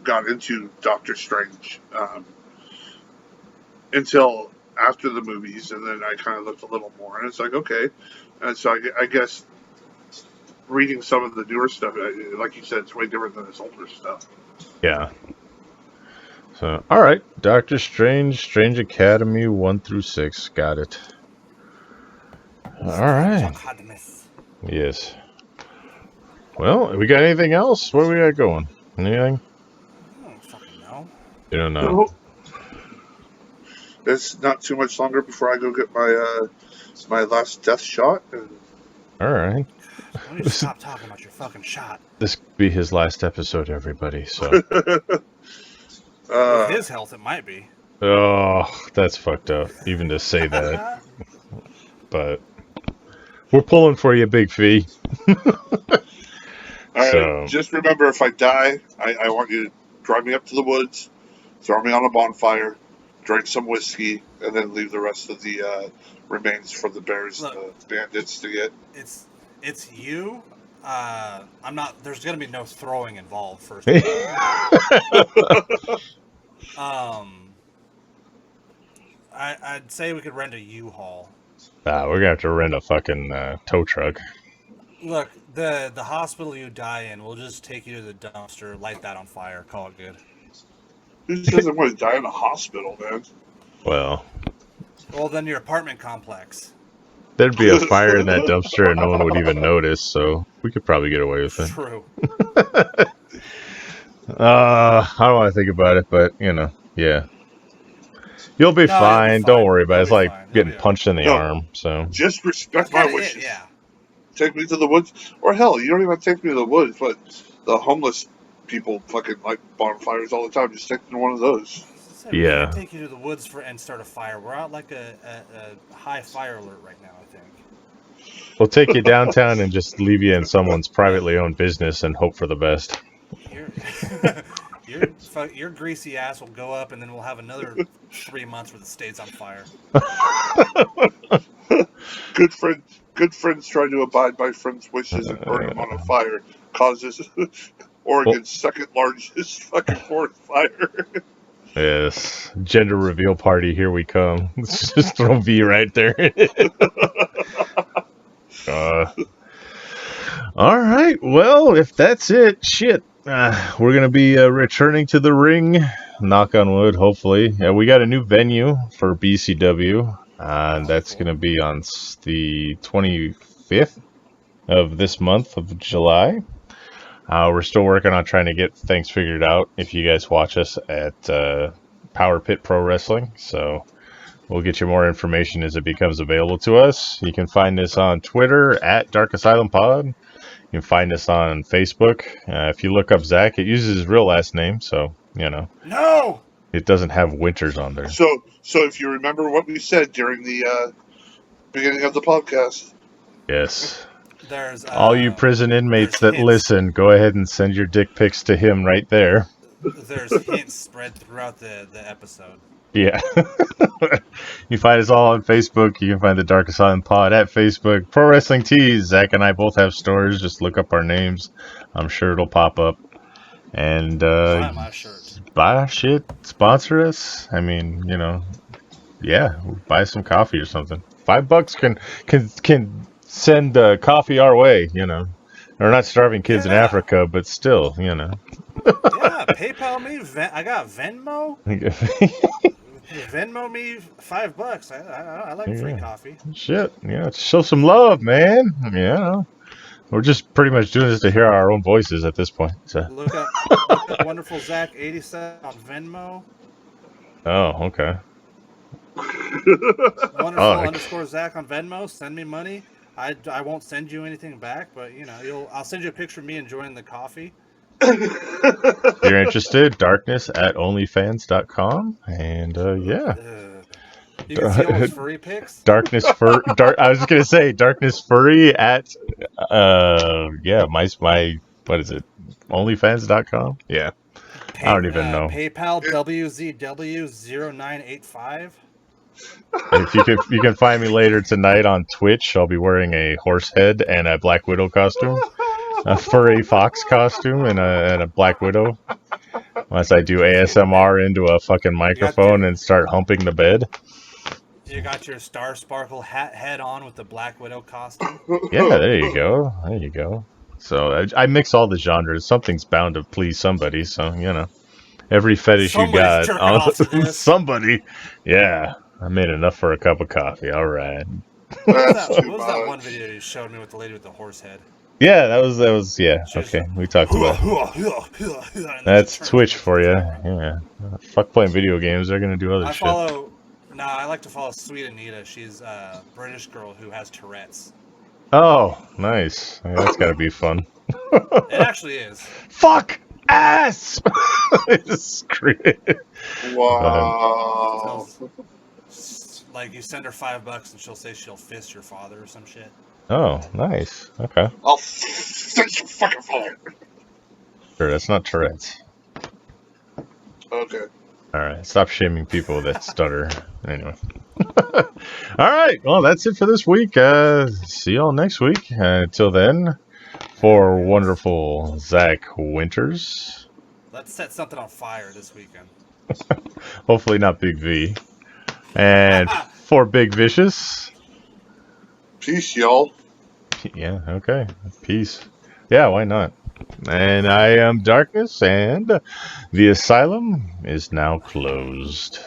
got into Doctor Strange until after the movies, and then I kind of looked a little more, and it's like, okay. And so I guess reading some of the newer stuff, like you said, it's way different than his older stuff. Yeah. So, all right, Doctor Strange, Strange Academy 1 through 6, got it. All right. Yes. Well, we got anything else? Where we got going? Anything? I don't fucking know. You don't know. It's not too much longer before I go get my last death shot. All right. Why don't you stop talking about your fucking shot? This could be his last episode, everybody. So. With his health, it might be. Oh, that's fucked up. Even to say that. But we're pulling for you, Big Fee. All right. Just remember, if I die, I want you to drive me up to the woods, throw me on a bonfire, drink some whiskey, and then leave the rest of the remains for the bears, the bandits to get. It's you. I'm not. There's gonna be no throwing involved. First. I'd say we could rent a U-Haul. We're gonna have to rent a fucking tow truck. Look, the hospital you die in, we'll just take you to the dumpster, light that on fire, call it good. Who says I'm going to die in a hospital, man? Well, then your apartment complex. There'd be a fire in that dumpster and no one would even notice, so we could probably get away with it. True. I don't want to think about it, but, yeah. You'll be fine. Don't worry about it. It's like getting punched in the arm, so. Just respect my wishes. Yeah. Take me to the woods. Or hell, you don't even have to take me to the woods, but the homeless people fucking like bonfires all the time. Just take me to one of those. Yeah. Take you to the woods and start a fire. We're out like a high fire alert right now, I think. We'll take you downtown and just leave you in someone's privately owned business and hope for the best. Your greasy ass will go up, and then we'll have another 3 months where the state's on fire. Good friends trying to abide by friends' wishes and burn them on a fire causes Oregon's second largest fucking forest fire. Yes. Gender reveal party, here we come. Let's just throw V right there. All right. Well, if that's it, shit. We're going to be returning to the ring knock on wood, hopefully. We got a new venue for BCW. That's cool. going to be on the 25th of this month of July. We're still working on trying to get things figured out if you guys watch us at Power Pit Pro Wrestling. So we'll get you more information as it becomes available to us. You can find us on Twitter at Dark Asylum Pod. You can find us on Facebook. If you look up Zack, it uses his real last name, so, you know. No! It doesn't have Winters on there. So if you remember what we said during the beginning of the podcast. Yes. There's all you prison inmates that hints. listen, go ahead and send your dick pics to him right there. There's hints spread throughout the episode. Yeah. You find us all on Facebook. You can find the Dark Asylum Pod at Facebook. Pro Wrestling Tees. Zack and I both have stores. Just look up our names. I'm sure it'll pop up. And Buy my shirt. Buy our shit. Sponsor us. I mean, you know, yeah, buy some coffee or something. $5 can send coffee our way, you know. We're not starving kids in Africa, but still, you know. Yeah, PayPal me. I got Venmo. Venmo me $5. I like free coffee. Shit, yeah, show some love, man. Yeah, we're just pretty much doing this to hear our own voices at this point. So. Look up Wonderful Zack 87 on Venmo. Oh, okay. Wonderful _ Zack on Venmo. Send me money. I won't send you anything back, but you know, I'll send you a picture of me enjoying the coffee. If you're interested, darkness at onlyfans.com. And yeah. You can see all his furry pics. Darkness fur. I was gonna say darkness furry at yeah, my what is it? Onlyfans.com. Yeah. I don't even know. PayPal WZW0985. If you can find me later tonight on Twitch, I'll be wearing a horse head and a Black Widow costume, a furry fox costume, and a Black Widow. Unless I do ASMR into a fucking microphone and start humping the bed. You got your Star Sparkle head on with the Black Widow costume. Yeah, there you go. There you go. So I mix all the genres. Something's bound to please somebody. So you know, every fetish Somebody's you got, somebody. Yeah. I made enough for a cup of coffee. All right. What was that one video you showed me with the lady with the horse head? Yeah, that was yeah. Okay, we talked about it. That's Twitch for you. Yeah. Fuck playing video games. They're gonna do other shit. I like to follow Sweet Anita. She's a British girl who has Tourette's. Oh, nice. Yeah, that's gotta be fun. It actually is. Fuck ass. Wow. Like you send her $5 and she'll say she'll fist your father or some shit. Oh, nice. Okay. I'll fist your fucking father. Sure, that's not Tourette's. Okay. All right, stop shaming people that stutter. Anyway. All right, well, that's it for this week. See y'all next week. Until then, for wonderful Zack Winters. Let's set something on fire this weekend. Hopefully not Big V. And for Big Vicious. Peace, y'all. Yeah, okay. Peace. Yeah, why not? And I am Darkness, and the asylum is now closed.